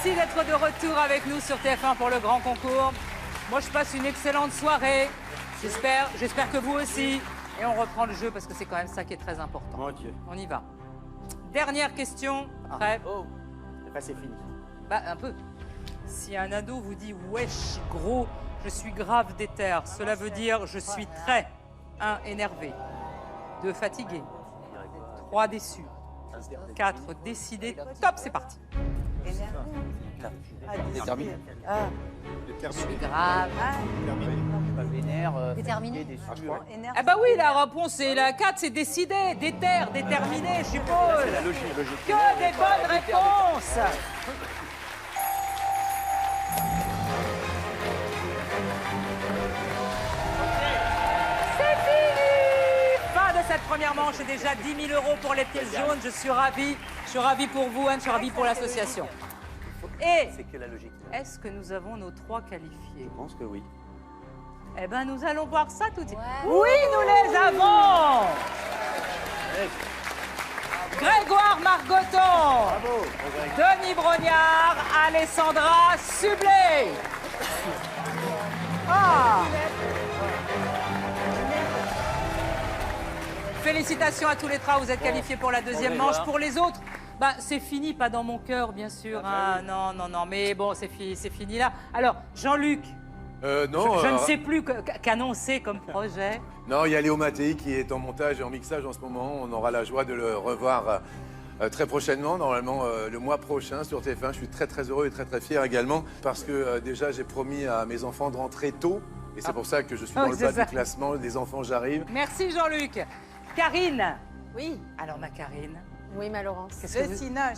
Merci d'être de retour avec nous sur TF1 pour le grand concours. Moi, je passe une excellente soirée. J'espère que vous aussi. Et on reprend le jeu parce que c'est quand même ça qui est très important. Ok. On y va. Dernière question. Prêt? Oh, c'est fini. Bah, un peu. Si un ado vous dit « Wesh, gros, je suis grave déter », cela veut dire « Je suis très ». 1. Énervé. 2. Fatigué. 3. Déçu. 4. Décidé. Top, c'est parti. Déterminé. Je suis grave. Déterminé. Ah bah oui, la réponse c'est la 4, c'est décidé, déter, déterminé, je suppose. La logique. Que des bonnes réponses. C'est fini. Fin de cette première manche, et déjà 10 000 € pour les pièces jaunes. Je suis ravi pour vous, Anne, je suis ravi pour l'association. Et C'est que la logique. est-ce que nous avons nos 3 qualifiés? Je pense que oui. Eh bien, nous allons voir ça tout de suite. Oui, nous les avons. Grégoire Margoton, Bravo. Denis Brognard, Alessandra Sublet. Ah. Félicitations à tous les trois, vous êtes qualifiés pour la deuxième manche. Pour les autres, bah, c'est fini, pas dans mon cœur, bien sûr. Hein. Non, mais bon, c'est fini là. Alors, Jean-Luc, Non, je ne sais plus qu'annoncer comme projet. non, il y a Léo Mattei qui est en montage et en mixage en ce moment. On aura la joie de le revoir très prochainement, normalement le mois prochain sur TF1. Je suis très heureux et très fier également parce que déjà j'ai promis à mes enfants de rentrer tôt et c'est pour ça que je suis dans le bas du classement. Les enfants, j'arrive. Merci Jean-Luc. Karine. Oui. Alors ma Karine. Oui, ma Laurence. Le cinoche.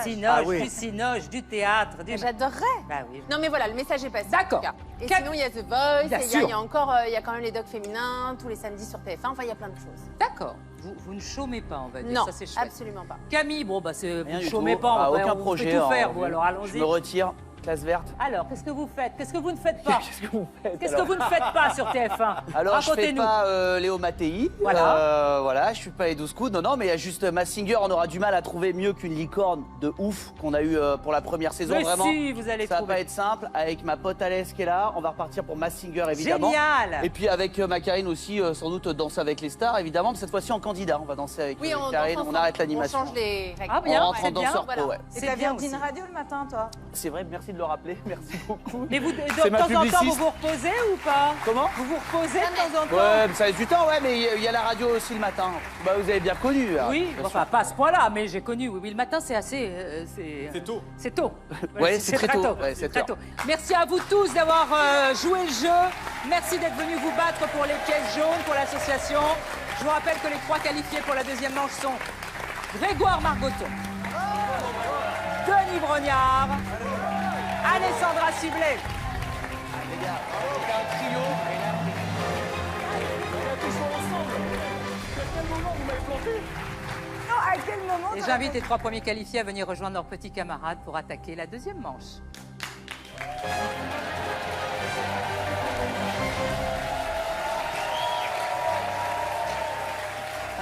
cinoche, Ah oui. du cinoche, du théâtre. J'adorerais. Bah oui. Non, mais voilà, le message est passé. D'accord. en tout cas. Et Quel- sinon, il y a The Voice, Bien et il y sûr. a encore, il y a quand même les docs féminins, tous les samedis sur TF1, enfin, il y a plein de choses. D'accord. Vous ne chômez pas, on va dire. Non, Ça, c'est chouette. absolument pas. Camille, bon, bah, vous Rien ne du chômez tout. pas. Ah, on aucun peut projet. tout faire, hein, vous, alors Je allons-y. me retire. Classe verte. Alors, qu'est-ce que vous faites? Qu'est-ce que vous ne faites pas? Qu'est-ce que vous faites Qu'est-ce que vous ne faites pas sur TF1? Alors, je fais Racontez-nous. pas Léo Mattei. Voilà. Voilà, je suis pas les 12 coups. Non, mais il y a juste Massinger. On aura du mal à trouver mieux qu'une licorne de ouf qu'on a eu pour la première saison. Mais Vraiment, si, vous allez ça va trouver. pas être simple. Avec ma pote Alès qui est là, on va repartir pour Massinger évidemment. Génial. Et puis avec ma Karine aussi, sans doute danser avec les stars évidemment. Mais cette fois-ci en candidat, on va danser avec Oui, on Karine. danse On ensemble. arrête l'animation. On change les règles. Ah bien, on rentre c'est en bien. danseur voilà. pro, ouais. Et C'est t'as bien Virgin aussi. Radio le matin, toi? C'est vrai, merci de le rappeler. Merci beaucoup. Mais vous, de C'est ma temps en temps, publiciste. vous vous reposez ou pas? Comment? Vous vous reposez de temps en temps? Ouais, mais ça laisse du temps, ouais, mais il y a la radio aussi le matin. Bah, vous avez bien connu. là. Oui, Bien sûr. enfin pas à ce point-là, mais j'ai connu. Oui, le matin c'est assez. C'est tôt. C'est tôt. Ouais, c'est très tôt. Ouais, C'est 7 très heures. tôt. Merci à vous tous d'avoir joué le jeu. Merci d'être venus vous battre pour les pièces jaunes, pour l'association. Je vous rappelle que les 3 qualifiés pour la deuxième manche sont Grégoire Margoton, Denis Brognard, Alessandra Sublet. Les gars, c'est un trio. Non, à quel moment? Et j'invite les 3 premiers qualifiés à venir rejoindre leurs petits camarades pour attaquer la deuxième manche.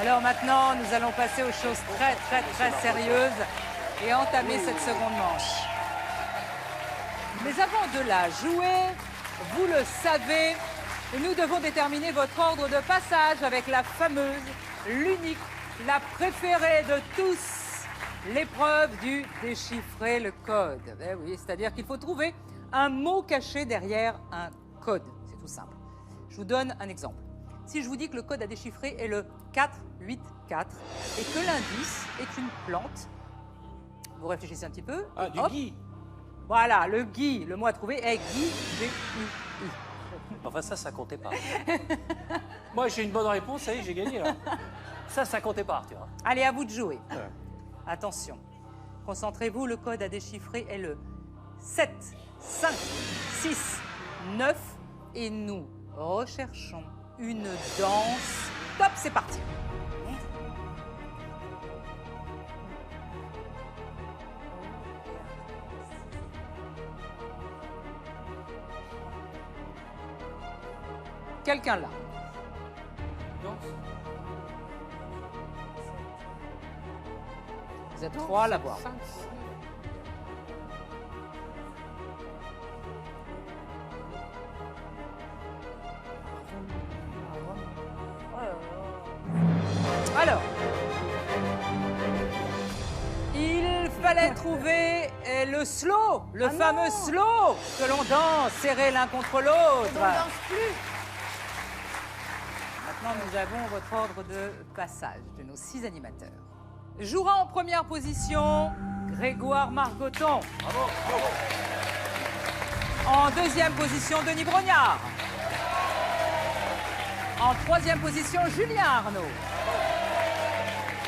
Alors maintenant, nous allons passer aux choses très sérieuses et entamer cette seconde manche. Mais avant de la jouer, vous le savez, nous devons déterminer votre ordre de passage avec la fameuse, l'unique, la préférée de tous, l'épreuve du déchiffrer le code. Eh oui, c'est-à-dire qu'il faut trouver un mot caché derrière un code. C'est tout simple. Je vous donne un exemple. Si je vous dis que le code à déchiffrer est le 484 et que l'indice est une plante, vous réfléchissez un petit peu. Ah, du hop. gui. Voilà, le gui, le mot à trouver est gui, G-U-I. Enfin, ça comptait pas. Moi, j'ai une bonne réponse, ça y est, j'ai gagné. Là. Ça comptait pas, tu vois. Allez, à vous de jouer. Attention, concentrez-vous, le code à déchiffrer est le 7, 5, 6, 9 et nous recherchons une danse. Top, c'est parti. Quelqu'un là. Vous êtes 3 à l'avoir. Alors, il fallait trouver le slow, le fameux slow que l'on danse serré l'un contre On l'autre. ne danse plus. Maintenant, nous avons votre ordre de passage de nos 6 animateurs. Jouera en première position Grégoire Margoton. En deuxième position, Denis Brognard. En troisième position, Julien Arnaud.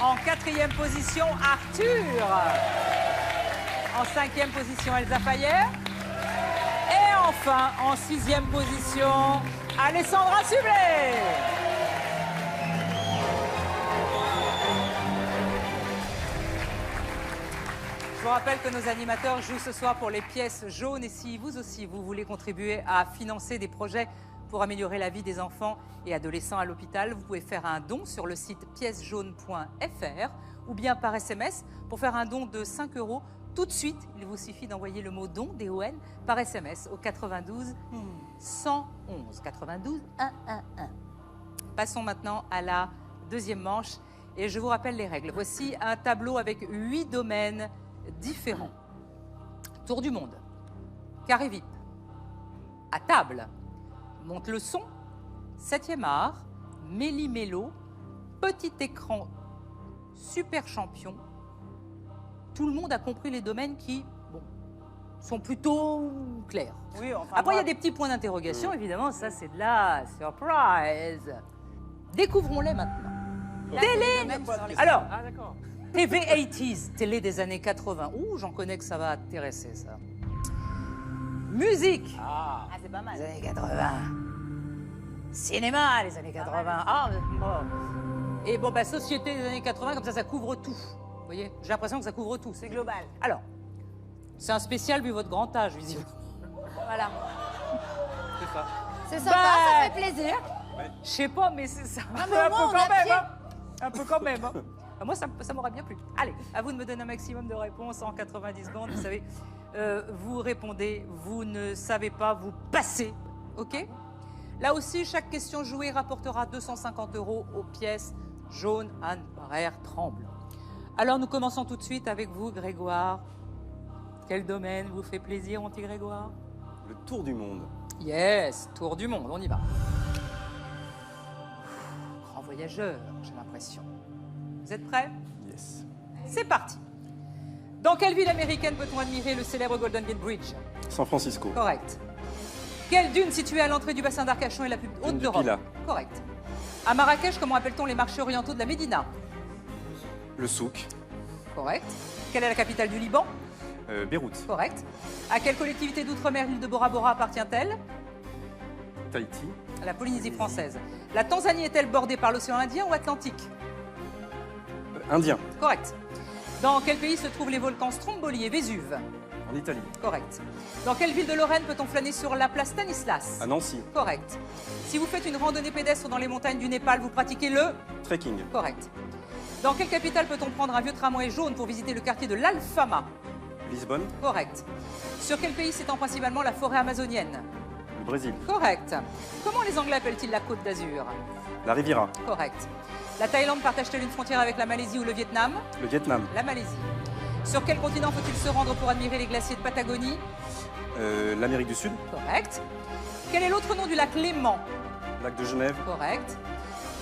En quatrième position, Arthur. En cinquième position, Elsa Fayer. Et enfin, en sixième position, Alessandra Sublet. Je vous rappelle que nos animateurs jouent ce soir pour les pièces jaunes et si vous aussi vous voulez contribuer à financer des projets pour améliorer la vie des enfants et adolescents à l'hôpital, vous pouvez faire un don sur le site piècesjaunes.fr ou bien par SMS. Pour faire un don de 5 €, tout de suite, il vous suffit d'envoyer le mot don, D-O-N, par SMS au 92 111. 92 111. Passons maintenant à la deuxième manche et je vous rappelle les règles. Voici un tableau avec 8 domaines différents. Tour du monde, carré VIP, à table, monte le son, 7e art, méli-mélo, petit écran, super champion. Tout le monde a compris les domaines qui, bon, sont plutôt clairs. Oui, enfin, Après, il y a moi- des petits points d'interrogation, évidemment, ça c'est de la surprise. Découvrons-les maintenant. Télé. Alors, Ah, d'accord. TV 80s, télé des années 80. Ouh, j'en connais que ça va intéresser, ça. Musique, Ah, Ah, c'est pas mal. les années 80. Cinéma, les années 80. Ah, bon. Et bon, bah, société des années 80, comme ça couvre tout. Vous voyez, j'ai l'impression que ça couvre tout. C'est global. Alors, c'est un spécial vu votre grand âge, visiblement. Voilà. c'est ça. C'est sympa, Bah. ça fait plaisir. Je sais pas, mais c'est ça. Ah, mais au moins, on a pied. hein. Un peu quand même. Hein. Ah, moi, ça m'aurait bien plu. Allez, à vous de me donner un maximum de réponses en 90 secondes. Vous savez, vous répondez, vous ne savez pas, vous passez. OK? Là aussi, chaque question jouée rapportera 250 € aux pièces jaunes. Anne Barrère tremble. Alors, nous commençons tout de suite avec vous, Grégoire. Quel domaine vous fait plaisir, mon petit Grégoire? Le tour du monde. Yes, tour du monde, on y va. Grand voyageur, j'ai l'impression. Vous êtes prêts? Yes. C'est parti. Dans quelle ville américaine peut-on admirer le célèbre Golden Gate Bridge? San Francisco. Correct. Quelle dune située à l'entrée du bassin d'Arcachon est la plus haute Dune du d'Europe? Pilat. Correct. À Marrakech, comment appelle-t-on les marchés orientaux de la Médina? Le souk. Correct. Quelle est la capitale du Liban? Beyrouth. Correct. À quelle collectivité d'outre-mer l'île de Bora Bora appartient-elle? Tahiti. À la Polynésie française. La Tanzanie est-elle bordée par l'océan Indien ou Atlantique? Indien. Correct. Dans quel pays se trouvent les volcans Stromboli et Vésuve? En Italie. Correct. Dans quelle ville de Lorraine peut-on flâner sur la place Stanislas? À Nancy. Correct. Si vous faites une randonnée pédestre dans les montagnes du Népal, vous pratiquez le? Trekking. Correct. Dans quelle capitale peut-on prendre un vieux tramway jaune pour visiter le quartier de l'Alfama? Lisbonne. Correct. Sur quel pays s'étend principalement la forêt amazonienne? Le Brésil. Correct. Comment les Anglais appellent-ils la Côte d'Azur? La Riviera. Correct. La Thaïlande partage-t-elle une frontière avec la Malaisie ou le Vietnam? Le Vietnam. La Malaisie. Sur quel continent faut-il se rendre pour admirer les glaciers de Patagonie? L'Amérique du Sud. Correct. Quel est l'autre nom du lac Léman? Lac de Genève. Correct.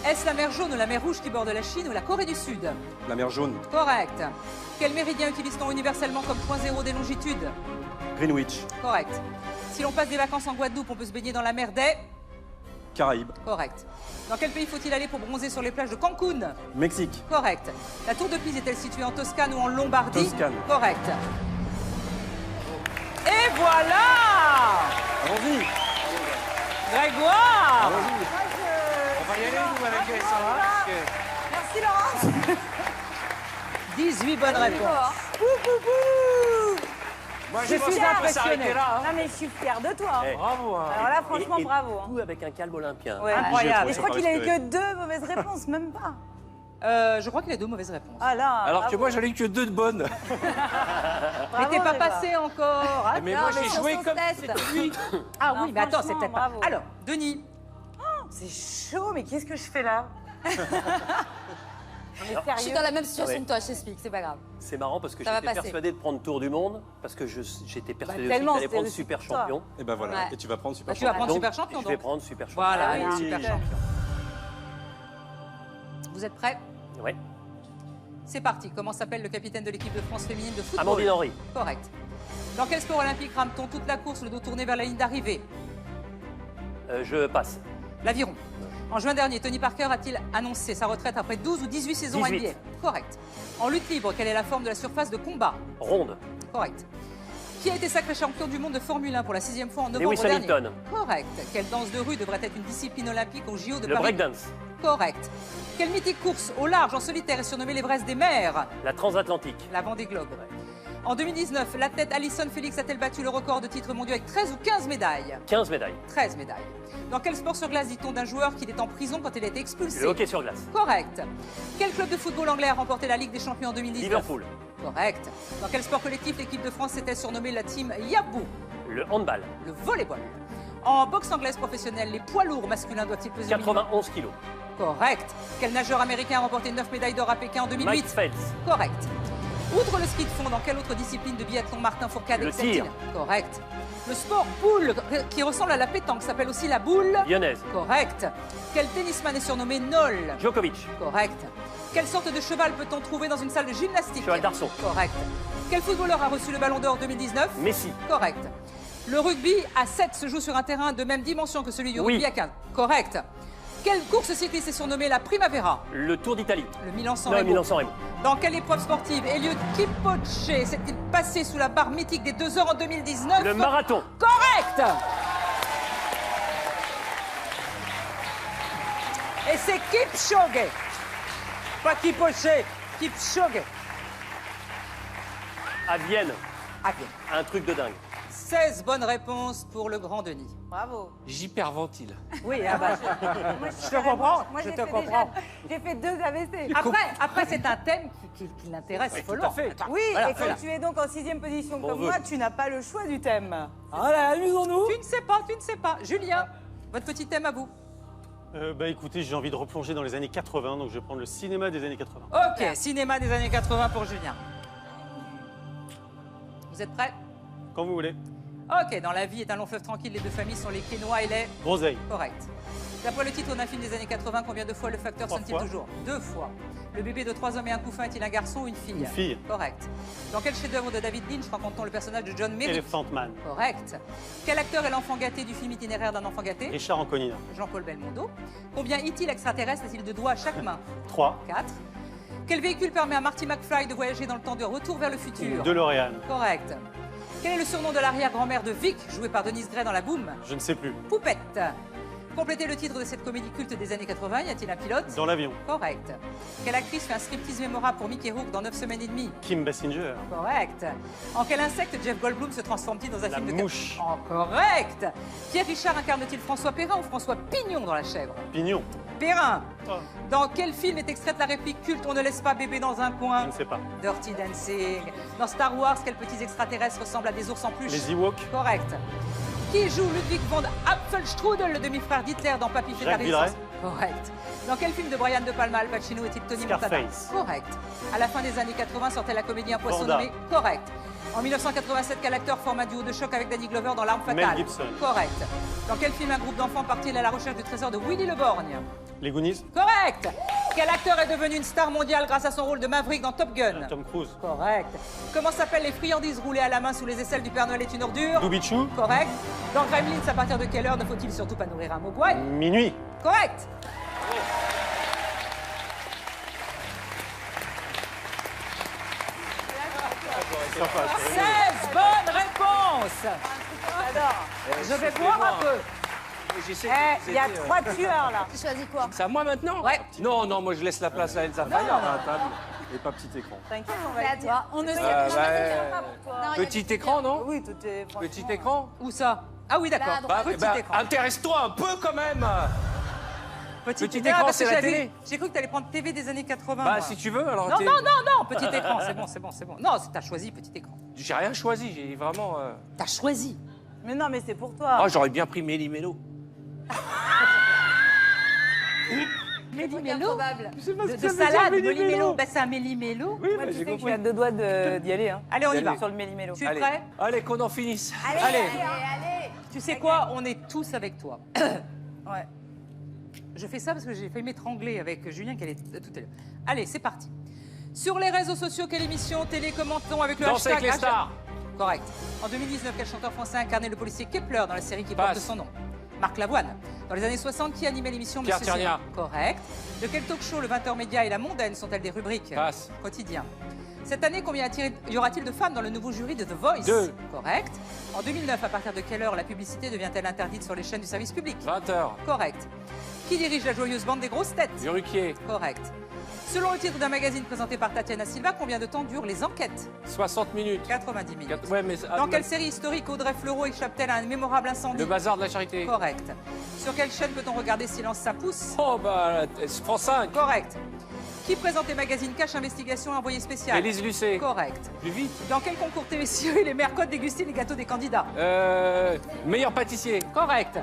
Est-ce la mer Jaune ou la mer Rouge qui borde la Chine ou la Corée du Sud? La mer Jaune. Correct. Quel méridien utilise-t-on universellement comme point zéro des longitudes? Greenwich. Correct. Si l'on passe des vacances en Guadeloupe, on peut se baigner dans la mer des? Caraïbes. Correct. Dans quel pays faut-il aller pour bronzer sur les plages de Cancun? Mexique. Correct. La tour de Pise est-elle située en Toscane ou en Lombardie? Toscane. Correct. Et voilà! Allons-y. Grégoire! On va y aller, nous, avec Alessandra, parce que... Merci Laurence. 18 bonnes réponses. Moi, Je pense suis qu'on peut impressionné. s'arrêter là, hein. Non mais je suis fière de toi. hein. Bravo, hein. Alors là, franchement, Et bravo. hein. tout avec un calme olympien. Ouais. Incroyable. Et je crois qu'il a eu que 2 mauvaises réponses, même pas. Je crois qu'il a 2 mauvaises réponses. Ah là. Alors que bravo. moi, j'en ai eu que 2 de bonnes. Mais t'es pas Grégoire. passé encore. Attends. Mais moi, j'ai sur joué son comme test. c'était lui. Ah Non, oui, mais attends, c'est franchement, peut-être pas. bravo. Alors, Denis, C'est chaud, mais qu'est-ce que je fais là? Je suis dans la même situation Ouais. que toi, je t'explique, c'est pas grave. C'est marrant parce que Ça va j'étais passer. persuadé de prendre Tour du Monde, parce que j'étais persuadé aussi que tellement, j'allais c'était prendre aussi Super pour toi. Champion. Et ben voilà. Ouais. Et tu vas prendre super Bah, tu vas champion. prendre Donc, Super Champion, je vais donc. prendre Super Champion. Voilà, Ah oui, allez, Super oui. Champion. Vous êtes prêts? Ouais. C'est parti. Comment s'appelle le capitaine de l'équipe de France féminine de football? Amandine Henry. Correct. Dans quel sport olympique rame-t-on toute la course, le dos tourné vers la ligne d'arrivée? Je passe. L'aviron. En juin dernier, Tony Parker a-t-il annoncé sa retraite après 12 ou 18 saisons 18. NBA? Correct. En lutte libre, quelle est la forme de la surface de combat? Ronde. Correct. Qui a été sacré champion du monde de Formule 1 pour la 6e fois en novembre Lewis dernier? Hamilton. Correct. Quelle danse de rue devrait être une discipline olympique au JO de Le Paris? breakdance. Correct. Quelle mythique course au large en solitaire est surnommée l'Everest des mers? La transatlantique. La Vendée Globe. En 2019, l'athlète Alison Felix a-t-elle battu le record de titres mondiaux avec 13 ou 15 médailles? 15 médailles. 13 médailles. Dans quel sport sur glace dit-on d'un joueur qu'il est en prison quand il a été expulsé? Le hockey sur glace. Correct. Quel club de football anglais a remporté la Ligue des Champions en 2019? Liverpool. Correct. Dans quel sport collectif l'équipe de France s'était surnommée la team Yabou? Le handball. Le volleyball. En boxe anglaise professionnelle, les poids lourds masculins doivent-ils peser au minimum? 91 kilos. Correct. Quel nageur américain a remporté 9 médailles d'or à Pékin en 2008? Mike Phelps. Correct. Outre le ski de fond, dans quelle autre discipline de biathlon Martin Fourcade Le excelle-t-il? tir. Correct. Le sport boule, qui ressemble à la pétanque, s'appelle aussi la boule? Lyonnaise. Correct. Quel tennisman est surnommé Noll? Djokovic. Correct. Quelle sorte de cheval peut-on trouver dans une salle de gymnastique? Cheval d'arçon. Correct. Quel footballeur a reçu le Ballon d'Or 2019? Messi. Correct. Le rugby à 7 se joue sur un terrain de même dimension que celui du Oui. rugby à 15. Correct. Quelle course cycliste est surnommée la Primavera? Le Tour d'Italie. Le Milan-San Non, Remo. Milan-San Remo. Dans quelle épreuve sportive Eliud Kipchoge s'est-il passé sous la barre mythique des 2 heures en 2019? Le marathon. Correct. Et c'est Kipchoge. Pas Kipchoge, Kipchoge. À Vienne. Ah bien. Un truc de dingue. 16 bonnes réponses pour le grand Denis. Bravo. J'hyperventile. Oui, ah bah, Moi, je te comprends, Moi, je j'ai te fait comprends. J'ai fait 2 AVC. Après c'est un thème qui l'intéresse follement. fait. Oui, Voilà, et quand voilà. tu es donc en 6e position Bon comme vœu. moi, tu n'as pas le choix du thème. Voilà, amusons-nous. Tu ne sais pas. Julien, votre petit thème à vous. Bah écoutez, j'ai envie de replonger dans les années 80, donc je vais prendre le cinéma des années 80. Ok, cinéma des années 80 pour Julien. Vous êtes prêts? Quand vous voulez. Ok, dans la vie est un long fleuve tranquille, les deux familles sont les quinoa et les... Groseille. Correct. D'après le titre d'un film des années 80, combien de fois le facteur 3 sonne-t-il fois. toujours? 2 fois. Le bébé de 3 hommes et un couffin est-il un garçon ou une fille? Une fille. Correct. Dans quel chef-d'œuvre de David Lynch rencontre-t-on le personnage de John Merrick? Elephant Man. Correct. Quel acteur est l'enfant gâté du film itinéraire d'un enfant gâté? Richard Anconina. Jean-Paul Belmondo. Combien est-il extraterrestre a-t-il de doigts à chaque main? 3. 4. Quel véhicule permet à Marty McFly de voyager dans le temps de Retour vers le futur? DeLorean. Correct. Quel est le surnom de l'arrière-grand-mère de Vic, jouée par Denise Gray dans La Boum? Je ne sais plus. Poupette. Complétez le titre de cette comédie culte des années 80, y a-t-il un pilote? Dans l'avion. Correct. Quelle actrice fait un striptease mémorable pour Mickey Rourke dans 9 semaines et demie? Kim Basinger. Correct. En quel insecte Jeff Goldblum se transforme-t-il dans un La film de... mouche. Oh, correct. Pierre Richard incarne-t-il François Perrin ou François Pignon dans La Chèvre? Pignon. Perrin. Oh, Dans quel film est extraite la réplique culte On ne laisse pas bébé dans un je coin? ne sais pas. Dirty Dancing. Dans Star Wars, quels petits extraterrestres ressemblent à des ours en peluche? Les Ewoks. Correct. Qui joue Ludwig von Apfelstrudel, le demi-frère d'Hitler dans Papy fait la Jacques résistance? Correct. Dans quel film de Brian De Palma Al Pacino est-il Tony Montana? Scarface. Correct. À la fin des années 80 sortait la comédie Un poisson Vanda. nommé? Correct. En 1987, quel acteur forme un duo de choc avec Danny Glover dans L'Arme fatale? Mel Gibson. Correct. Dans quel film un groupe d'enfants part-il à la recherche du trésor de Willy le Borgne? Les Goonies. Correct. Quel acteur est devenu une star mondiale grâce à son rôle de Maverick dans Top Gun? Tom Cruise. Correct. Comment s'appellent les friandises roulées à la main sous les aisselles du Père Noël est une ordure? Doubichou. Correct. Dans Gremlins, à partir de quelle heure ne faut-il surtout pas nourrir un mogwai? Minuit. Correct. Sympa. 16 bonnes réponses. J'adore. Je vais boire un peu. J'essaie Eh, il y a 3 tueurs là. Tu choisis quoi? C'est à moi maintenant? Ouais. Non, non, moi je laisse la place à Elsa Fayer. À la table et pas petit écran. T'inquiète, on va C'est à le dire. toi. On ne sait ouais. Pas pour toi. Non, il y a Petit des écran, non? Oui, tout est franchement. Petit écran? Où ça? Ah oui, d'accord. Là, à droite. Petit écran. Intéresse-toi un peu quand même. petit Ah, écran, parce c'est que la j'avais- télé. J'ai cru que tu allais prendre TV des années 80. Bah moi. si tu veux, alors Non, t'es- non, non, non, petit écran, c'est bon. Non, t'as choisi petit écran. J'ai rien choisi, j'ai vraiment. T'as choisi. Mais non, mais c'est pour toi. Oh, j'aurais bien pris Méli-Mélo. Méli-mélo Improbable. de salade, méli-mélo. Ben, c'est un méli-mélo. Moi, tu sais que je suis à 2 doigts d'y aller. Hein. Allez, on y va. Sur le méli-mélo. Tu es prêt? Allez, qu'on en finisse. Allez. Tu sais quoi? On est tous avec toi. Ouais. Je fais ça parce que j'ai failli m'étrangler avec Julien qui allait tout à l'heure. Allez, c'est parti. Sur les réseaux sociaux, quelle émission télé commentons avec le Danse hashtag... avec les stars. Correct. En 2019, quel chanteur français incarnait le policier Kepler dans la série qui porte Passe. son nom? Marc Lavoine. Dans les années 60, qui animait l'émission Pierre Monsieur Tchernia. Cinéma? Correct. De quel talk show le 20h Média et la Mondaine sont-elles des rubriques? Passe. Quotidien. Cette année, combien y aura-t-il de femmes dans le nouveau jury de The Voice? 2. Correct. En 2009, à partir de quelle heure la publicité devient-elle interdite sur les chaînes du service public? 20h. Correct. Qui dirige la joyeuse bande des grosses têtes? Ruquier. Correct. Selon le titre d'un magazine présenté par Tatiana Silva, combien de temps durent les enquêtes? 60 minutes. 90 minutes. Ouais, mais... Dans quelle série historique Audrey Fleurot échappe-t-elle à un mémorable incendie? Le bazar de la charité. Correct. Sur quelle chaîne peut-on regarder Silence ça pousse? Oh, bah, France 5. Correct. Qui présente les magazines Cache Investigation Envoyé spécial? Élise Lucet. Correct. Plus vite. Dans quel concours télévisé les mères codes dégustent les gâteaux des candidats? Meilleur pâtissier. Correct.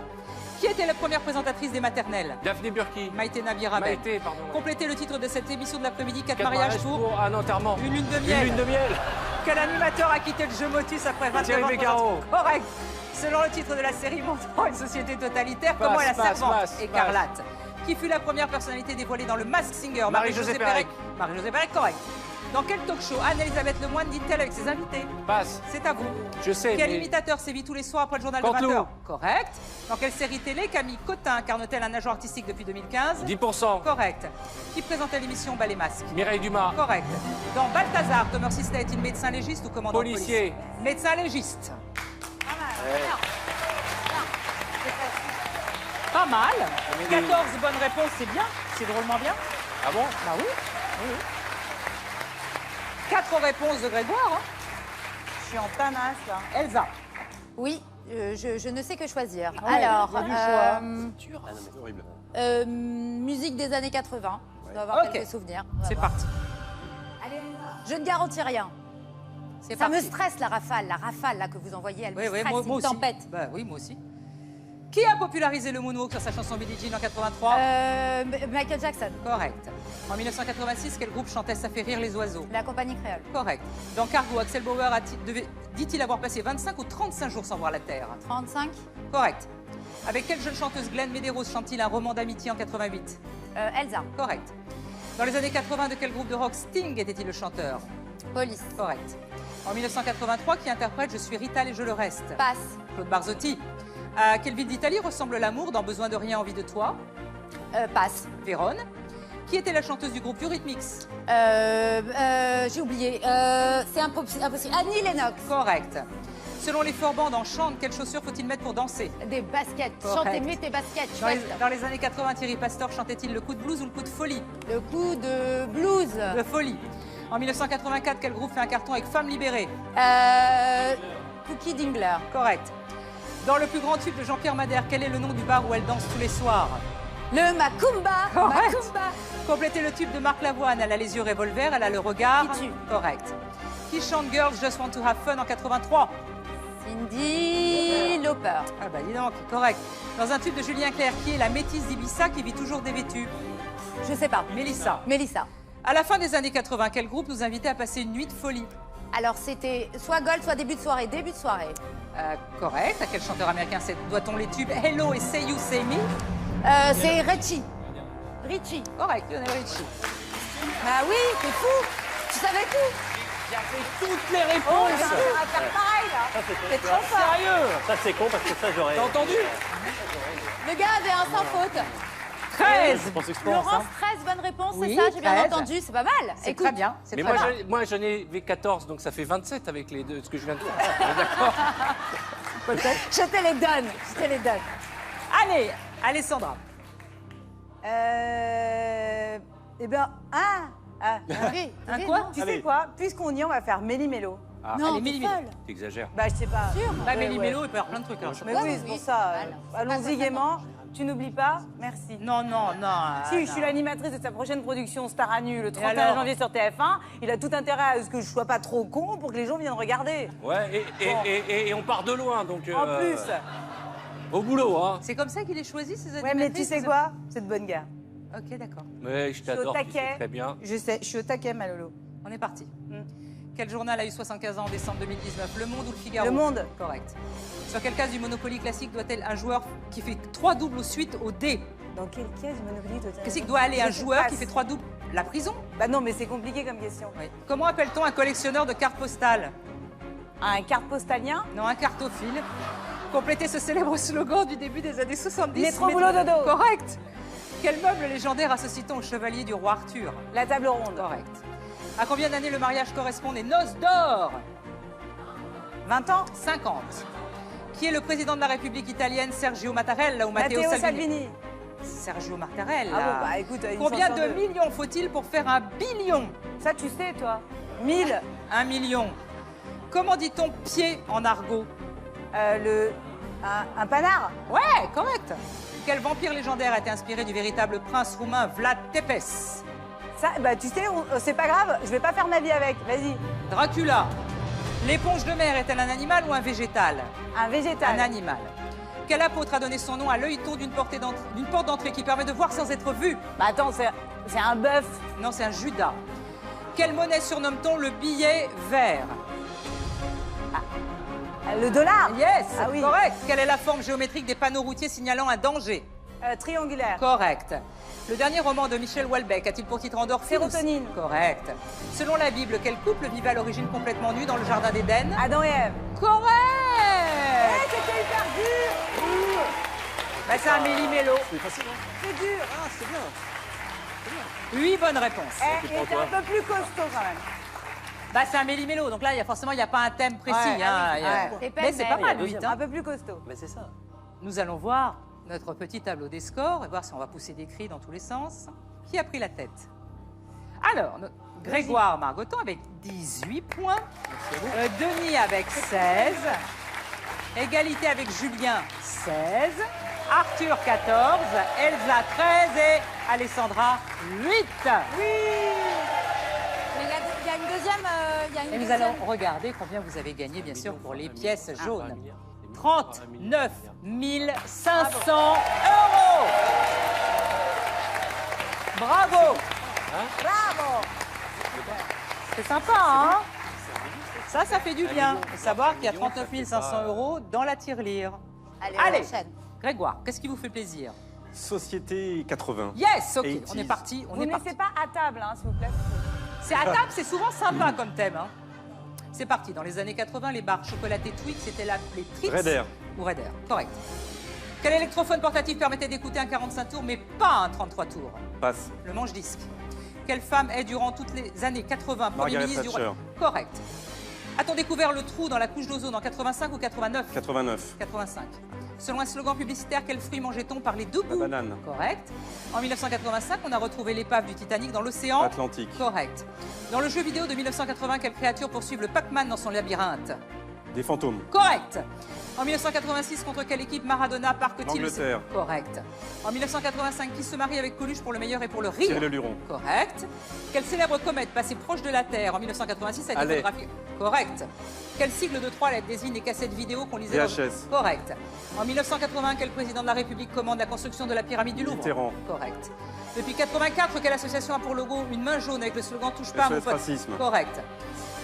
Qui était la première présentatrice des maternelles? Daphné Burki. Maïté Nabirabel. Maïté, pardon. Complétez le titre de cette émission de l'après-midi, 4 Quatre mariages pour un enterrement. une lune de Une miel. lune de miel. Quel animateur a quitté le jeu Motus après 29 Thierry ans? Beccaro. Correct. Selon le titre de la série montrant une société totalitaire, Passe, comment est la passe, servante passe, écarlate? Qui fut la première personnalité dévoilée dans le Mask Singer? Marie-Josée Pérec. Marie-Josée Pérec, correct. Dans quel talk show Anne-Elisabeth Lemoine dit-elle avec ses invités? Passe. C'est à vous. Je sais, Quel mais... imitateur sévit tous les soirs après le journal Canteloup. de 20h? Correct. Dans quelle série télé Camille Cotin incarne-t-elle un agent artistique depuis 2015? 10%. Correct. Qui présentait l'émission Bas les masques? Mireille Dumas. Correct. Dans Balthazar, Thomas Sisley est-il médecin légiste ou commandant de police? Policier. Médecin légiste. Pas mal. 14 bonnes réponses, c'est bien. C'est drôlement bien. Ah bon? Bah oui. Oui. 4 réponses de Grégoire. Hein. Je suis en tanasse, là. Elsa. Oui, je ne sais que choisir. Ouais, Alors, il y a du choix. Ah non, mais c'est horrible. musique des années 80. On doit avoir Ok. quelques souvenirs. On va C'est voir. parti. Je ne garantis rien. C'est Ça parti. me stresse la rafale là que vous envoyez, elle Oui, me oui, stresse, moi une aussi. tempête. Bah oui, moi aussi. Qui a popularisé le moonwalk sur sa chanson Billie Jean en 83? Michael Jackson, Correct. En 1986, quel groupe chantait Ça fait rire les oiseaux? la compagnie créole. Correct. Dans Cargo, Axel Bauer dit-il avoir passé 25 ou 35 jours sans voir la Terre? 35, Correct. Avec quelle jeune chanteuse Glenn Medeiros chante-t-il un roman d'amitié en 88? Elsa, Correct. Dans les années 80, de quel groupe de rock Sting était-il le chanteur? Police, Correct. En 1983, qui interprète Je suis Rital et je le reste? passe, Claude Barzotti. À quelle ville d'Italie ressemble l'amour dans Besoin de rien, envie de toi? passe. Vérone. Qui était la chanteuse du groupe Eurythmics? J'ai oublié. C'est impossible. Annie Lennox, Correct. Selon les fourbandes en chante, quelles chaussures faut-il mettre pour danser? des baskets. Correct. Chantez mieux tes baskets, chouette. Dans les années 80, Thierry Pastor chantait-il le coup de blues ou le coup de folie? Le coup de blues. De folie. En 1984, quel groupe fait un carton avec Femmes libérées? Cookie Dingler. Correct. Dans le plus grand tube de Jean-Pierre Madère, quel est le nom du bar où elle danse tous les soirs? Le Macumba. Correct. Macumba. Complétez le tube de Marc Lavoine. Elle a les yeux revolver, elle a le regard. Qui tue. Correct. Qui chante Girls Just Want to Have Fun en 83? Cindy Lauper. Ah bah dis donc, correct. Dans un tube de Julien Clerc, qui est la métisse d'Ibiza qui vit toujours dévêtue? Je sais pas. Mélissa. Mélissa. À la fin des années 80, quel groupe nous invitait à passer une nuit de folie? Alors c'était soit Gold, soit début de soirée. Début de soirée. Correct. À quel chanteur américain doit-on les tubes Hello et Say You Say Me? C'est Richie. Richie. Correct, Lionel Richie. Bah oui, t'es fou. Tu savais tout. Toutes les On réponses. va faire pareil, là. T'es trop fort. Sérieux? Ça, c'est con parce que ça, j'aurais. T'as entendu? Le gars avait un sans faute. 13. Je pensais que c'était ça. Laurence, 13 bonnes réponses, Oui, c'est ça, j'ai bien 13. entendu, c'est pas mal. C'est Écoute, très bien. C'est Mais très bien. moi, j'en ai 14, donc ça fait 27 avec les deux, ce que je viens de faire. D'accord? je te les donne. Je te les donne. Allez, Alessandra. Eh bien, Oui, Un oui, quoi non. tu sais Allez. quoi? Puisqu'on y est, on va faire Méli-Mélo. Non, Allez, t'es Méli-Mélo. folle. T'exagères. Bah, je sais pas. Sûr. Bah, Ouais, Méli ouais. Mélo, il peut y avoir plein de trucs. Alors, je sais Mais pas. oui, oui, c'est oui. pour ça. Voilà. Allons-y gaiement. Tu n'oublies pas? Merci. Non, non, non. Si, je suis l'animatrice de sa prochaine production Star à nu le 31 alors janvier sur TF1. Il a tout intérêt à ce que je sois pas trop con pour que les gens viennent regarder. Ouais, et on part de loin, donc... En plus. Au boulot, hein. C'est comme ça qu'il est choisi, ces Ouais, mais tu animatrices, sais ces- quoi? C'est de bonne guerre. Ok, d'accord. Mais je Je suis au t'adore, tu sais taquet. très bien. Je sais, je suis au taquet, Malolo. On est parti. Mm. Quel journal a eu 75 ans en décembre 2019? Le Monde ou le Figaro? Le Monde. Correct. Sur quelle case du Monopoly classique doit-elle un joueur qui fait 3 doubles ou suite au dé? Dans quelle case du Monopoly toi, Qu'est-ce qu'il doit aller un joueur qui fait 3 doubles? La prison? Bah non, mais c'est compliqué comme question. Oui. Comment appelle-t-on un collectionneur de cartes postales? Un carte postalien. Non, un cartophile. Complétez ce célèbre slogan du début des années 70. Métro, boulot, dodo. Correct. Quel meuble légendaire associe-t-on au chevalier du roi Arthur? La table ronde. Correct. À combien d'années le mariage correspond les noces d'or? 20 ans. 50. Qui est le président de la République italienne? Sergio Mattarella ou Matteo Matteo Salvini? Salvini. Sergio Mattarella. Ah bon, bah écoute, une Combien chance sur de deux. millions faut-il pour faire un billion? Ça, tu sais, toi. 1000. 1 million. Comment dit-on pied en argot? Un panard. Ouais, correct. Quel vampire légendaire a été inspiré du véritable prince roumain Vlad Tepes? Ça, bah tu sais, c'est pas grave, je vais pas faire ma vie avec. Vas-y. Dracula. L'éponge de mer est-elle un animal ou un végétal? Un végétal. Un animal. Quel apôtre a donné son nom à l'œilleton d'une porte d'entrée qui permet de voir sans être vu? Bah attends, c'est un bœuf. Non, c'est un Judas. Quelle monnaie surnomme-t-on le billet vert? Le dollar. Yes, Ah oui. correct. Quelle est la forme géométrique des panneaux routiers signalant un danger? Triangulaire. Correct. Le dernier roman de Michel Houellebecq a-t-il pour titre Endorphine? Sérotonine. Correct. Selon la Bible, quel couple vivait à l'origine complètement nu dans le jardin d'Éden? Adam et Ève. Correct. C'était hyper dur. Bah, c'est un méli-mélo. C'est facile, hein? C'est dur. Ah, c'est bien. 8 bonnes réponses. Il était un peu plus costaud quand même. Bah, c'est un méli-mélo. Donc là, forcément, il n'y a pas un thème précis. Ouais, hein. ouais. Il y a- C'est Mais c'est pas pêle-mêle. mal, 8. Un peu plus costaud. Mais c'est ça. Nous allons voir notre petit tableau des scores et voir si on va pousser des cris dans tous les sens. Qui a pris la tête? Alors, Grégoire Margoton avec 18 points. Denis avec 16. Égalité avec Julien, 16. Arthur, 14. Elsa, 13. Et Alessandra, 8. Mais il y a une deuxième. Et nous allons regarder combien vous avez gagné, bien sûr, pour les pièces jaunes. 39 500 euros. Bravo. Bravo. C'est sympa, hein? Ça fait du bien de savoir qu'il y a 39 500 euros dans la tirelire. Allez, Allez, on enchaîne. Grégoire, qu'est-ce qui vous fait plaisir? Société 80. Yes, ok, 80s. on est parti, on Vous est ne parti. laissez pas à table, hein, s'il vous plaît. C'est à table, c'est souvent sympa comme thème. Hein. C'est parti. Dans les années 80, les barres chocolatées Twix étaient là, les Trix. Raider. Ou Raider, correct. Quel électrophone portatif permettait d'écouter un 45 tours, mais pas un 33 tours? Passe. Le manche-disque. Quelle femme est durant toutes les années 80 Premier Margaret ministre du Thatcher. roi? Correct. A-t-on découvert le trou dans la couche d'ozone en 85 ou 89? 89. 85. Selon un slogan publicitaire, quel fruit mangeait-on par les deux La bouts? banane. Correct. En 1985, on a retrouvé l'épave du Titanic dans l'océan. Atlantique. Correct. Dans le jeu vidéo de 1980, quelle créature poursuit le Pac-Man dans son labyrinthe? Des fantômes. Correct. En 1986, contre quelle équipe Maradona parque-t-il? L'Angleterre. Correct. En 1985, qui se marie avec Coluche pour le meilleur et pour le rire? Thierry Le Luron. Correct. Quelle célèbre comète passée proche de la Terre en 1986 a été Allais. photographiée? Correct. Quel sigle de 3 lettres désigne les cassettes vidéo qu'on lisait VHS. Correct. En 1980, quel président de la République commande la construction de la pyramide du Louvre? Mitterrand. Correct. Depuis 84, quelle association a pour logo une main jaune avec le slogan Touche pas à mon SOS pote? Racisme. Correct.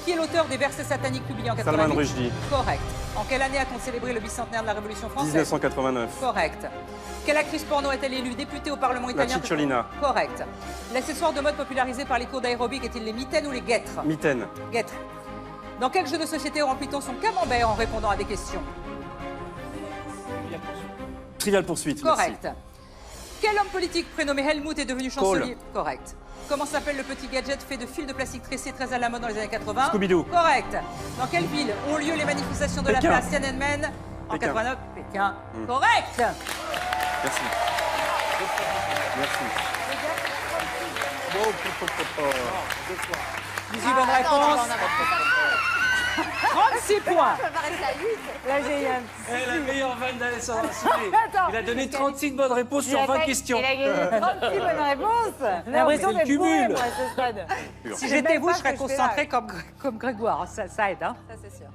Qui est l'auteur des versets sataniques publiés en 88? Salman Rushdie. Correct. En quelle année a-t-on célébré le bicentenaire de la Révolution française? 1989. Correct. Quelle actrice porno est-elle élue députée au Parlement La italien? Cicciolina. Correct. L'accessoire de mode popularisé par les cours d'aérobic est-il les mitaines ou les guêtres? Mitaine. Guêtres. Dans quel jeu de société remplit-on son camembert en répondant à des questions? Trivial poursuite. merci. Correct. Quel homme politique prénommé Helmut est devenu chancelier? Correct. Comment s'appelle le petit gadget fait de fils de plastique tressés très à la mode dans les années 80? Scooby-Doo. Correct. Dans quelle ville ont lieu les manifestations de Pékin. la place Tiananmen en Pékin. 89? Pékin. Correct. Merci. Merci. 18 bonnes réponses. 36 points. Ça va rester à 8. Là, j'ai eu un Eh, la meilleure vanne d'Alessandra Sublet. Attends. Il a donné 36 bonnes réponses sur 20 questions. Il a gagné 36 bonnes réponses. J'ai l'impression mais c'est d'être le bourré, cumul. moi, à ce stade. Si sais j'étais même vous, pas je serais ce que je fais là. concentré comme Grégoire. Ça aide, hein. Ça, c'est sûr.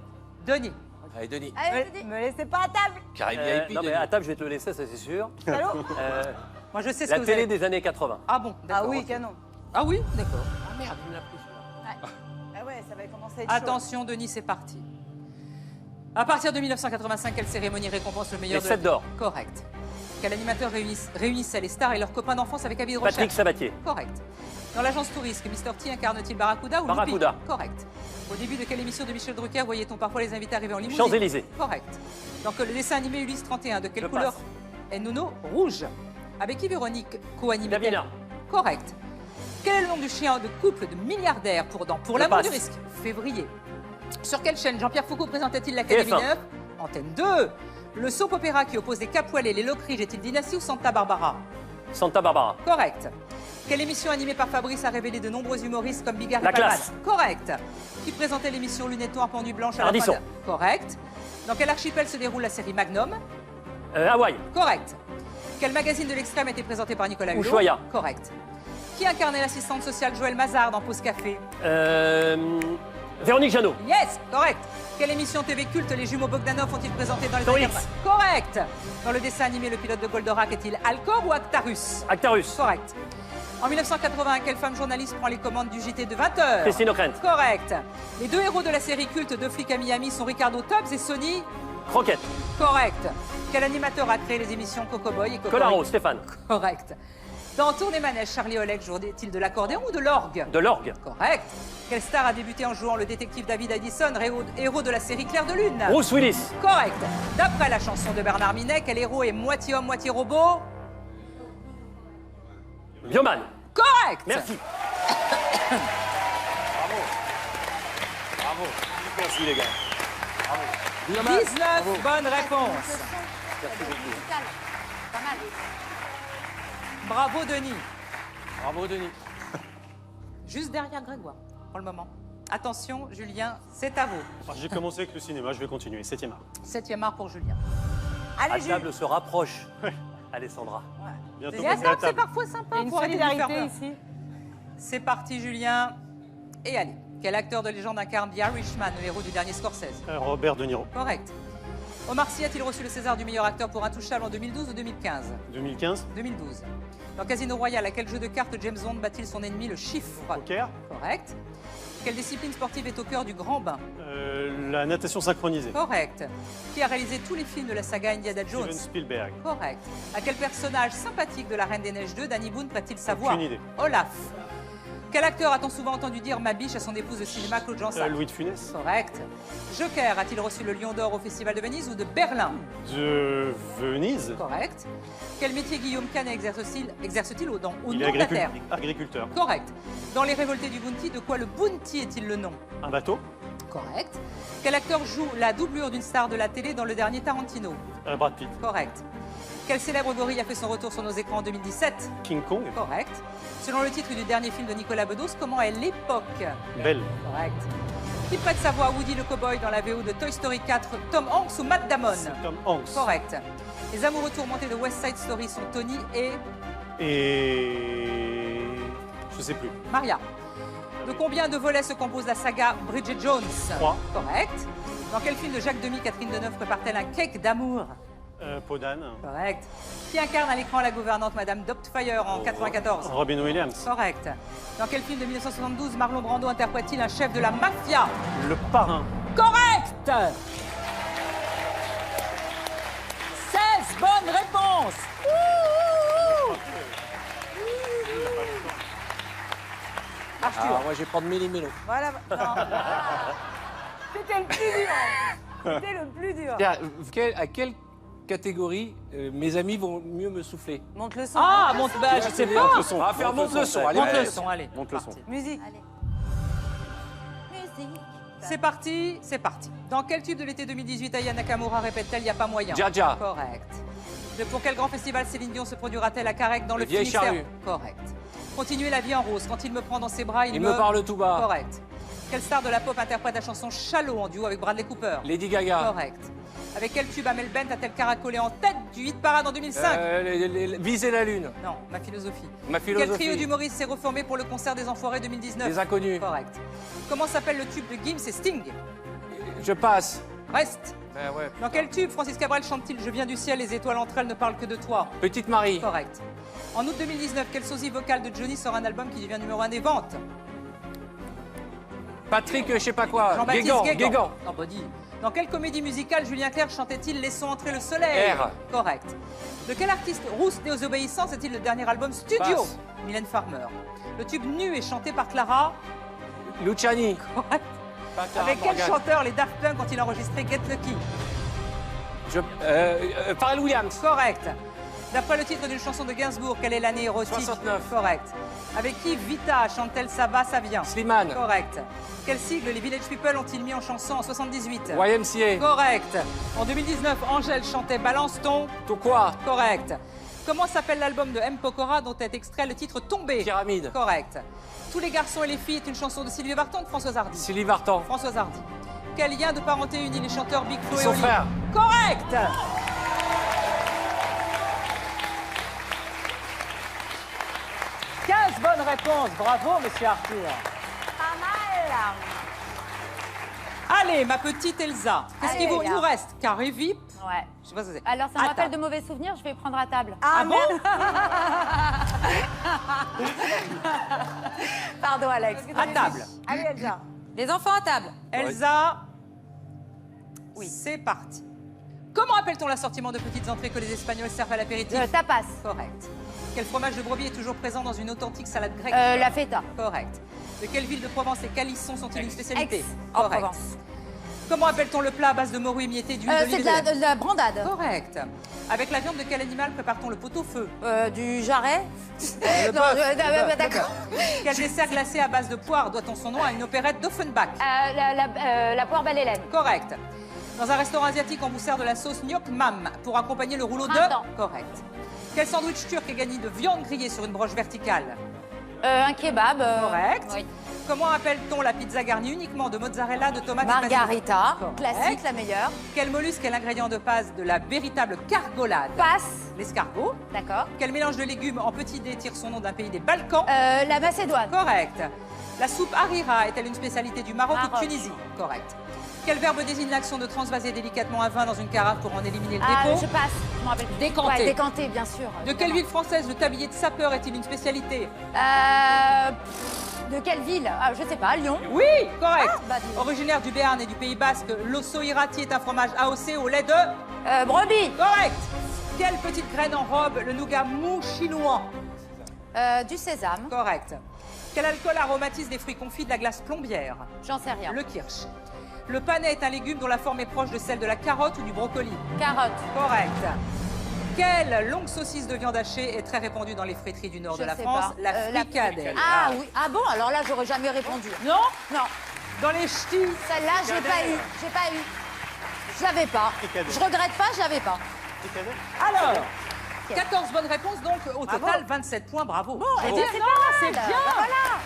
Denis. Allez, Denis. Allez, vas-y. Me laissez pas à table. Qui arrive Non, mais à table, je vais te le laisser, ça c'est sûr. Allô Moi, je sais ce La que vous télé avez... des années 80. Ah bon, d'accord. Ah oui, ok. canon. Ah oui, d'accord. Ah merde, il me l'a pris celui-là. Ah ouais, ça va commencer à être chaud. Attention, Denis, c'est parti. À partir de 1985, quelle cérémonie récompense le meilleur Les 7 d'or. Correct. Quel animateur réunissait les stars et leurs copains d'enfance avec avis de recherche? Patrick Sabatier. Correct. Dans l'agence touriste, Mr. T incarne-t-il Barracuda ou Barracuda. Lupin? Correct. Au début de quelle émission de Michel Drucker voyait-on parfois les invités arriver en limousine? Champs-Élysées. Correct. Donc le dessin animé Ulysse 31, de quelle Je couleur passe. est Nono? Rouge. Avec qui Véronique co-anime-t-elle? Davina. Correct. Quel est le nom du chien de couple de milliardaires pour Je l'amour passe. du risque? Février. Sur quelle chaîne Jean-Pierre Foucault présentait-il l'Académie TF1. 9? Antenne 2. Le soap opéra qui oppose les Capoil et les Lockridge est-il Dynastie ou Santa Barbara? Santa Barbara. Correct. Quelle émission animée par Fabrice a révélé de nombreux humoristes comme Bigard et La Palmade? Classe. Correct. Qui présentait l'émission Lunettes Noires Pendues Blanches à la Ardisson. fin de... Correct. Dans quel archipel se déroule la série Magnum? Hawaï. Correct. Quel magazine de l'extrême était présenté par Nicolas Hulot? Ushuaïa. Correct. Qui incarnait l'assistante sociale Joël Mazard dans Pause Café? Véronique Jeannot. Yes, correct. Quelle émission TV culte les jumeaux Bogdanov ont-ils présenté dans les Story années X. 80? Correct. Dans le dessin animé, le pilote de Goldorak est-il Alcor ou Actarus? Actarus. Correct. En 1981, quelle femme journaliste prend les commandes du JT de 20h? Christine O'Krent. Correct. Les deux héros de la série culte Deux flics à Miami sont Ricardo Tubbs et Sonny? Croquette. Correct. Quel animateur a créé les émissions Coco Boy et Coco Colaro. Stéphane. Correct. Dans Tourner Manège, Charlie Oleg jouait-il de l'accordéon ou de l'orgue? De l'orgue. Correct. Quelle star a débuté en jouant le détective David Addison, héros de la série Clair de Lune? Bruce Willis. Correct. D'après la chanson de Bernard Minet, quel héros est moitié homme, moitié robot? Bioman. Correct. Merci. Bravo. Merci les gars. 19 bonnes réponses. Musical. Pas mal. Bravo Denis. Bravo, Denis. Juste derrière Grégoire, pour le moment. Attention, Julien, c'est à vous. Alors, j'ai commencé avec le cinéma, je vais continuer. 7e art. 7e art pour Julien. Allez, La Jules. table se rapproche. Alessandra. Bientôt Et la passer à la table, c'est table. parfois sympa. Il y a une pour arrêter de lui faire solidarité peur. ici. C'est parti, Julien. Et allez, quel acteur de légende incarne The Irishman, le héros du dernier Scorsese? Robert De Niro. Correct. Omar Sy a-t-il reçu le César du meilleur acteur pour Intouchable en 2012 ou 2015? 2015. 2012. Dans Casino Royale, à quel jeu de cartes James Bond bat-il son ennemi, le chiffre? Poker. Correct. Quelle discipline sportive est au cœur du grand bain? La natation synchronisée. Correct. Qui a réalisé tous les films de la saga Indiana Jones? Steven Spielberg. Correct. À quel personnage sympathique de la Reine des Neiges 2 Danny Boone prête-t-il sa voix? Aucune idée. Olaf. Quel acteur a-t-on souvent entendu dire ma biche à son épouse de cinéma Claude Jansac? Louis de Funès. Correct. Joker a-t-il reçu le Lion d'Or au Festival de Venise ou de Berlin? De Venise. Correct. Quel métier Guillaume Canet exerce-t-il au nom Il est de la terre? agriculteur. Correct. Dans Les Révoltés du Bounty, de quoi le Bounty est-il le nom? Un bateau. Correct. Quel acteur joue la doublure d'une star de la télé dans le dernier Tarantino? Brad Pitt. Correct. Quel célèbre gorille a fait son retour sur nos écrans en 2017? King Kong. Correct. Selon le titre du dernier film de Nicolas Bedos, comment est l'époque? Belle. Correct. Qui prête sa voix à Woody le Cowboy dans la VO de Toy Story 4, Tom Hanks ou Matt Damon? C'est Tom Hanks. Correct. Les amoureux tourmentés de West Side Story sont Tony et Et. Je sais plus. Maria. De combien de volets se compose la saga Bridget Jones? 3. Correct. Dans quel film de Jacques Demy, Catherine Deneuve prépare-t-elle un cake d'amour? Podane. Correct. Qui incarne à l'écran la gouvernante Madame Doubtfire en 94? Robin Williams. Correct. Dans quel film de 1972 Marlon Brando interprète-t-il un chef de la mafia? Le parrain. Correct. 16 bonnes réponses. Arthur. Alors, moi, je vais prendre Méli-Mélo. Voilà. Non. C'était le plus dur. C'était le plus dur. À quelle catégorie mes amis vont mieux me souffler? Monte le son. Ah, monte, bah, je sais pas. On va faire monte le son. Allez, Monte allez. le son, allez. Monte le son. Musique. Allez. Musique. C'est parti, c'est parti. Dans quel tube de l'été 2018 Aya Nakamura répète-t-elle « Y a pas moyen » Dja. Correct. Pour quel grand festival Céline Dion se produira-t-elle à Carhaix dans le Vieille Finistère? Charrue. Correct. Continuez la vie en rose. Quand il me prend dans ses bras, Il me parle tout bas. Correct. Quelle star de la pop interprète la chanson Shallow en duo avec Bradley Cooper? Lady Gaga. Correct. Avec quel tube Amel Bent a-t-elle caracolé en tête du hit parade en 2005? Viser la lune. Non, ma philosophie. Ma Quel philosophie. trio d'humoristes s'est reformé pour le concert des Enfoirés 2019? Les inconnus. Correct. Comment s'appelle le tube de Gims et Sting? Je passe. Reste. Ben ouais, Dans quel tube Francis Cabrel chante-t-il « Je viens du ciel, les étoiles entre elles ne parlent que de toi » Petite Marie. Correct. En août 2019, quel sosie vocal de Johnny sort un album qui devient numéro 1 des ventes? Patrick, je sais pas quoi. Jean-Baptiste Guégan. Guégan. Non, bah dis. Dans quelle comédie musicale Julien Clerc chantait-il « Laissons entrer le soleil » R. Correct. De quel artiste Rousse Désobéissance est-il le dernier album studio? Passe. Mylène Farmer. Le tube Nu est chanté par Clara. Luciani. Correct. Pas Clara Avec quel Morgan. chanteur les Daft Punk ont-ils enregistré Get Lucky? Pharrell Williams. Correct. D'après le titre d'une chanson de Gainsbourg, quelle est l'année érotique? 69. Correct. Avec qui Vita chante-t-elle Ça va, ça vient? Slimane. Correct. Quel sigle les Village People ont-ils mis en chanson en 78? YMCA. Correct. En 2019, Angèle chantait Balance ton. Tout quoi? Correct. Comment s'appelle l'album de M. Pokora dont est extrait le titre Tombé? Pyramide. Correct. Tous les garçons et les filles est une chanson de Sylvie Vartan ou de Françoise Hardy? Sylvie Vartan. Françoise Hardy. Quel lien de parenté unit les chanteurs Big Flo et Son Oli? frère. Correct. Bonne réponse, bravo monsieur Arthur. Pas mal. Allez, ma petite Elsa, qu'est-ce Allez, qu'il Elsa. nous reste? Carré VIP. Ouais. Je sais pas ce que c'est. Alors, ça me À rappelle table. de mauvais souvenirs, je vais prendre à table. Ah bon? Pardon, Alex. À table. Allez, Elsa. Les enfants à table. Elsa. Oui. C'est parti. Comment appelle-t-on l'assortiment de petites entrées que les Espagnols servent à l'apéritif? Tapas. Correct. Quel fromage de brebis est toujours présent dans une authentique salade grecque? La feta. Correct. De quelle ville de Provence les calissons sont-ils une spécialité? Aix, en Correct. Provence. Comment appelle-t on le plat à base de morue émiettée d'huile C'est d'olive? de la brandade. Correct. Avec la viande de quel animal prépare-t-on le pot-au-feu? Du jarret. Le Non, bœuf. d'accord. Quel dessert glacé à base de poire doit-on son nom à une opérette d'Offenbach? La poire belle Hélène. Correct. Dans un restaurant asiatique, on vous sert de la sauce gnoc mam pour accompagner le rouleau Printemps. de... Correct. Quel sandwich turc est garni de viande grillée sur une broche verticale? Un kebab. Correct. Oui. Comment appelle-t-on la pizza garnie uniquement de mozzarella, de tomates et de basilic? Margarita. Correct. Classique, la meilleure. Quel mollusque est l'ingrédient de base de la véritable cargolade? Passe. L'escargot. D'accord. Quel mélange de légumes en petits dés tire son nom d'un pays des Balkans? La Macédoine. Correct. La soupe harira est-elle une spécialité du Maroc ou de Maroc. Tunisie? Correct. Quel verbe désigne l'action de transvaser délicatement un vin dans une carafe pour en éliminer le Ah, dépôt? je passe. Je m'en rappelle plus. Décanter. Ouais, décanter, bien sûr. De quelle ville française le tablier de sapeur est-il une spécialité? De quelle ville? Je sais pas, Lyon. Oui, correct. bah, dis donc. Originaire du Béarn et du Pays Basque, l'osso irati est un fromage AOC au lait de... Brebis. Correct. Quelle petite graine enrobe le nougat mou chinois? Du sésame. Correct. Quel alcool aromatise les fruits confits de la glace plombière? J'en sais rien. Le kirsch. Le panais est un légume dont la forme est proche de celle de la carotte ou du brocoli? Carotte. Correct. Quelle longue saucisse de viande hachée est très répandue dans les friteries du nord Je de la sais France? pas. La fricadelle. Ah oui. Ah bon, alors là, j'aurais jamais répondu. Non? Non. Dans les ch'tis. Celle-là, j'ai pas eu. J'ai pas eu. Je l'avais pas. Fricadelle. Je regrette pas, je l'avais pas. Alors, 14 bonnes réponses, donc au total 27 points, bravo. Eh Bravo. bien, c'est pas mal. c'est bien. Voilà.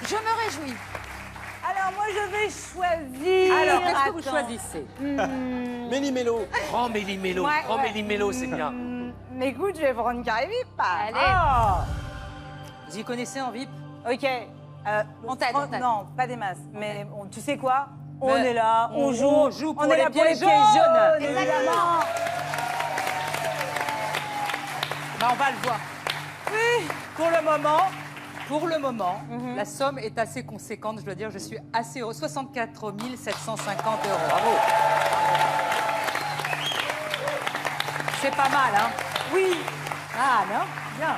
Je me réjouis. Alors, moi, je vais choisir. Alors, qu'est-ce que vous Attends. choisissez? Méli-mélo. Grand Méli-mélo. Ouais, Grand ouais. Méli-mélo, c'est bien. Mais écoute, je vais prendre Carré VIP. Allez. Ah. Vous y connaissez en VIP? Ok. On t'aide, on t'aide. Non, pas des masses. Mais tu sais quoi? On Mais est là, on joue pour on est les là pour les pieds pieds jaunes. jaunes, évidemment. Bah, on va le voir. Oui. Pour le moment, la somme est assez conséquente, je dois dire, je suis assez heureux. 64 750 €. Bravo. C'est pas mal, hein? Oui. Ah, non? Bien.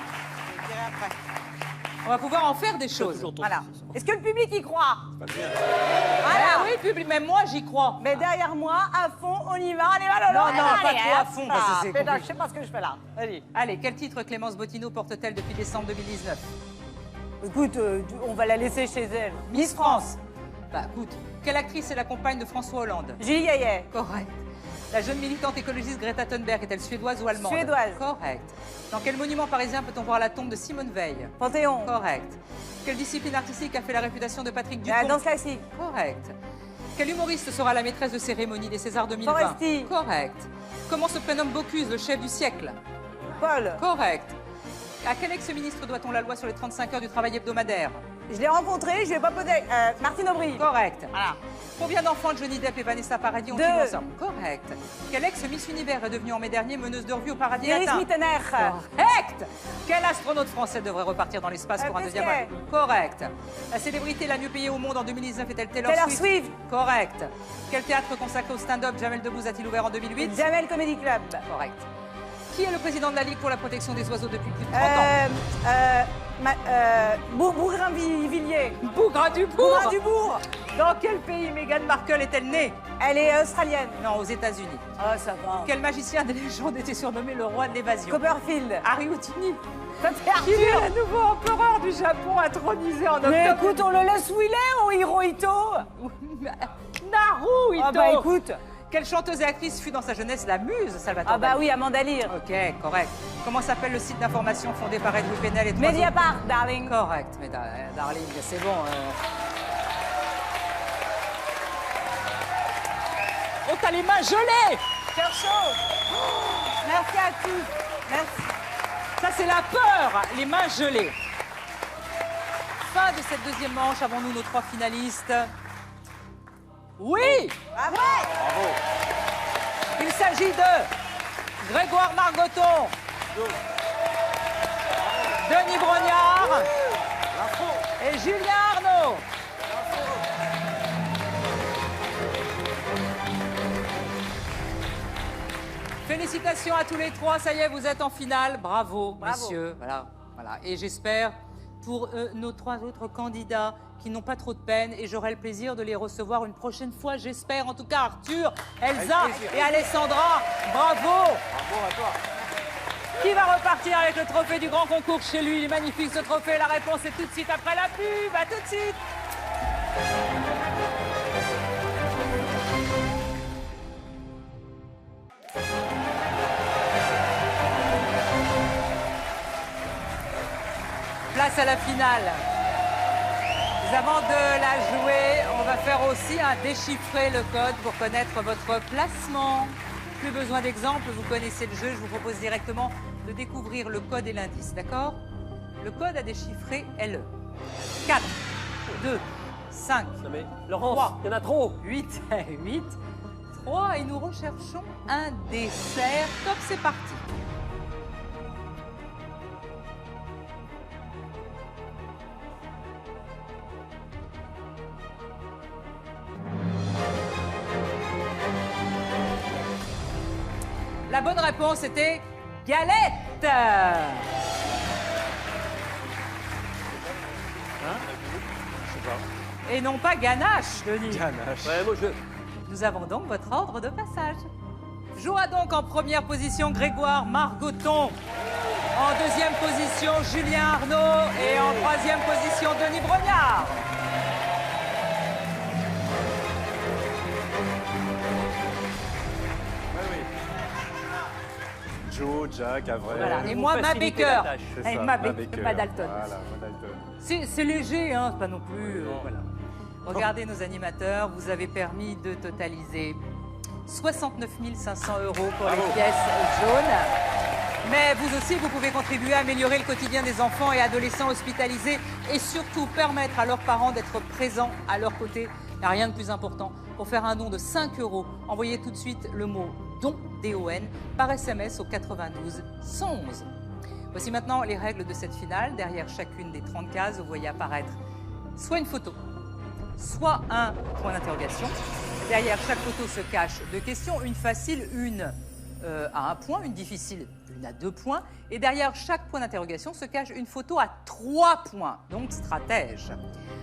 On va pouvoir en faire des choses. Voilà. Est-ce que le public y croit? Ah oui, public, même moi, j'y crois. Mais derrière moi, à fond, on y va. Allez, va, Non, Lolo. non, pas Allez, trop à hop, fond, parce que c'est putain, compliqué. je sais pas ce que je fais là. Allez. Allez, quel titre Clémence Bottineau porte-t-elle depuis décembre 2019? Écoute, on va la laisser chez elle. Miss France. Bah, écoute, quelle actrice est la compagne de François Hollande? Julie Gaillet. Correct. La jeune militante écologiste Greta Thunberg est-elle suédoise ou allemande? Suédoise. Correct. Dans quel monument parisien peut-on voir la tombe de Simone Veil? Panthéon. Correct. Quelle discipline artistique a fait la réputation de Patrick Dupont? La danse classique. Correct. Quel humoriste sera la maîtresse de cérémonie des Césars 2020? Foresti. Correct. Comment se prénomme Bocuse, le chef du siècle? Paul. Correct. À quel ex-ministre doit-on la loi sur les 35 heures du travail hebdomadaire? Je l'ai rencontré, je vais pas poser. Martine Aubry. Correct. Voilà. Combien d'enfants de Johnny Depp et Vanessa Paradis ont-ils 2. ensemble? Correct. Quel ex-Miss Univers est devenue en mai dernier meneuse de revue au paradis Iris latin? Mittener. Correct. Quel astronaute français devrait repartir dans l'espace pour un deuxième Pesquet. vol? Correct. La célébrité la mieux payée au monde en 2019 est-elle Taylor Taylor Swift? Swift. Correct. Quel théâtre consacré au stand-up Jamel Debbouze a-t-il ouvert en 2008? Jamel Comedy Club. Correct. Qui est le président de la Ligue pour la protection des oiseaux depuis plus de 30 ans? Bourgrin-Villiers. Bougrin-Dubourg. Bourgrin-Dubourg. Dans quel pays Meghan Markle est-elle née? Elle est australienne. Non, aux États-Unis. Oh, ça va. Quel magicien des légendes était surnommé le roi de l'évasion? Copperfield. Harry Houdini. Ça c'est Qui est Arthur. le nouveau empereur du Japon intronisé en octobre? Mais écoute, on le laisse où il est, au Hirohito. Naruhito. Ah bah écoute. Quelle chanteuse et actrice fut dans sa jeunesse la muse Salvatore Ah bah Dali? oui, Amanda Lear. Ok, correct. Comment s'appelle le site d'information fondé par Edwin Pennell et trois autres? Mediapart, darling. Correct, mais darling, c'est bon. Oh, t'as les mains gelées! Cœur chaud. Merci à tous. Merci. Ça, c'est la peur, les mains gelées. Fin de cette deuxième manche. Avons-nous nos 3 finalistes? Oui! Bravo. Il s'agit de Grégoire Margoton, Denis Brognard et Julien Arnaud. Félicitations à tous les 3, ça y est, vous êtes en finale. Bravo, messieurs. Voilà, voilà. Et j'espère pour nos 3 autres candidats qui n'ont pas trop de peine et j'aurai le plaisir de les recevoir une prochaine fois, j'espère. En tout cas, Arthur, Elsa et Alessandra, bravo. Bravo à toi. Qui va repartir avec le trophée du grand concours chez lui? Il est magnifique ce trophée. La réponse est tout de suite après la pub. À tout de suite. Place à la finale. Mais avant de la jouer, on va faire aussi un déchiffrer le code pour connaître votre placement. Plus besoin d'exemple, vous connaissez le jeu. Je vous propose directement de découvrir le code et l'indice, d'accord? Le code à déchiffrer est le 4, 2, 5, Non mais, Laurence, 3, il y en a trop. 8, 8, 3 et nous recherchons un dessert. Top, c'est parti. La bonne réponse était galette. Et non pas ganache, Denis. Ouais, moi je... Nous avons donc votre ordre de passage. Jouera donc en première position Grégoire Margoton. En deuxième position, Julien Arnaud. Et en troisième position, Denis Brognard. Joe, Jack, Avril. Voilà. Et vous moi, ma facilitez Baker. la tâche, C'est Et ça, ma Baker. ma Dalton. Voilà, ma Dalton. C'est léger, hein, c'est pas non plus. Voilà. Regardez nos animateurs, vous avez permis de totaliser 69 500 € pour les pièces jaunes. Mais vous aussi, vous pouvez contribuer à améliorer le quotidien des enfants et adolescents hospitalisés et surtout permettre à leurs parents d'être présents à leur côté. Il n'y a rien de plus important. Pour faire un don de 5 €, envoyez tout de suite le mot don, D-O-N, par SMS au 92 111. Voici maintenant les règles de cette finale. Derrière chacune des 30 cases, vous voyez apparaître soit une photo, soit un point d'interrogation. Derrière chaque photo se cachent 2 questions, une facile, une à 1 point, une difficile, une à 2 points. Et derrière chaque point d'interrogation se cache une photo à 3 points, donc stratège.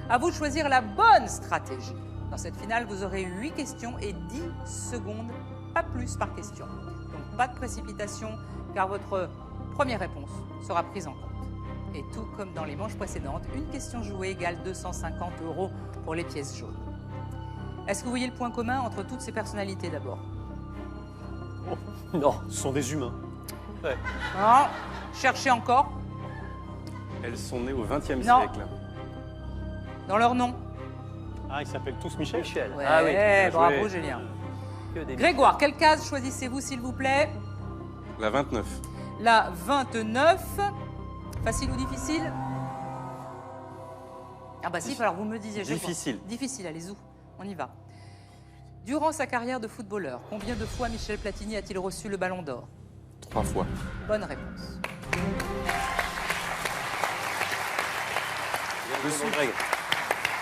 À vous de choisir la bonne stratégie. Dans cette finale, vous aurez 8 questions et 10 secondes, pas plus par question. Donc pas de précipitation, car votre première réponse sera prise en compte. Et tout comme dans les manches précédentes, une question jouée égale 250 € pour les pièces jaunes. Est-ce que vous voyez le point commun entre toutes ces personnalités d'abord? Non. Ce sont des humains. Ouais. Non. Cherchez encore Elles sont nées au XXe Non. siècle. dans leur nom. Ah, ils s'appellent tous Michel. Michel. Ouais, Ah oui. bien bravo joué. Julien. Que des Grégoire, quelle case choisissez-vous s'il vous plaît? La 29. La 29. Facile ou difficile? Ah bah si, alors vous me disiez. je Difficile. crois. Difficile, allez-y, on y va. Durant sa carrière de footballeur, combien de fois Michel Platini a-t-il reçu le Ballon d'Or? 3 fois. Bonne réponse.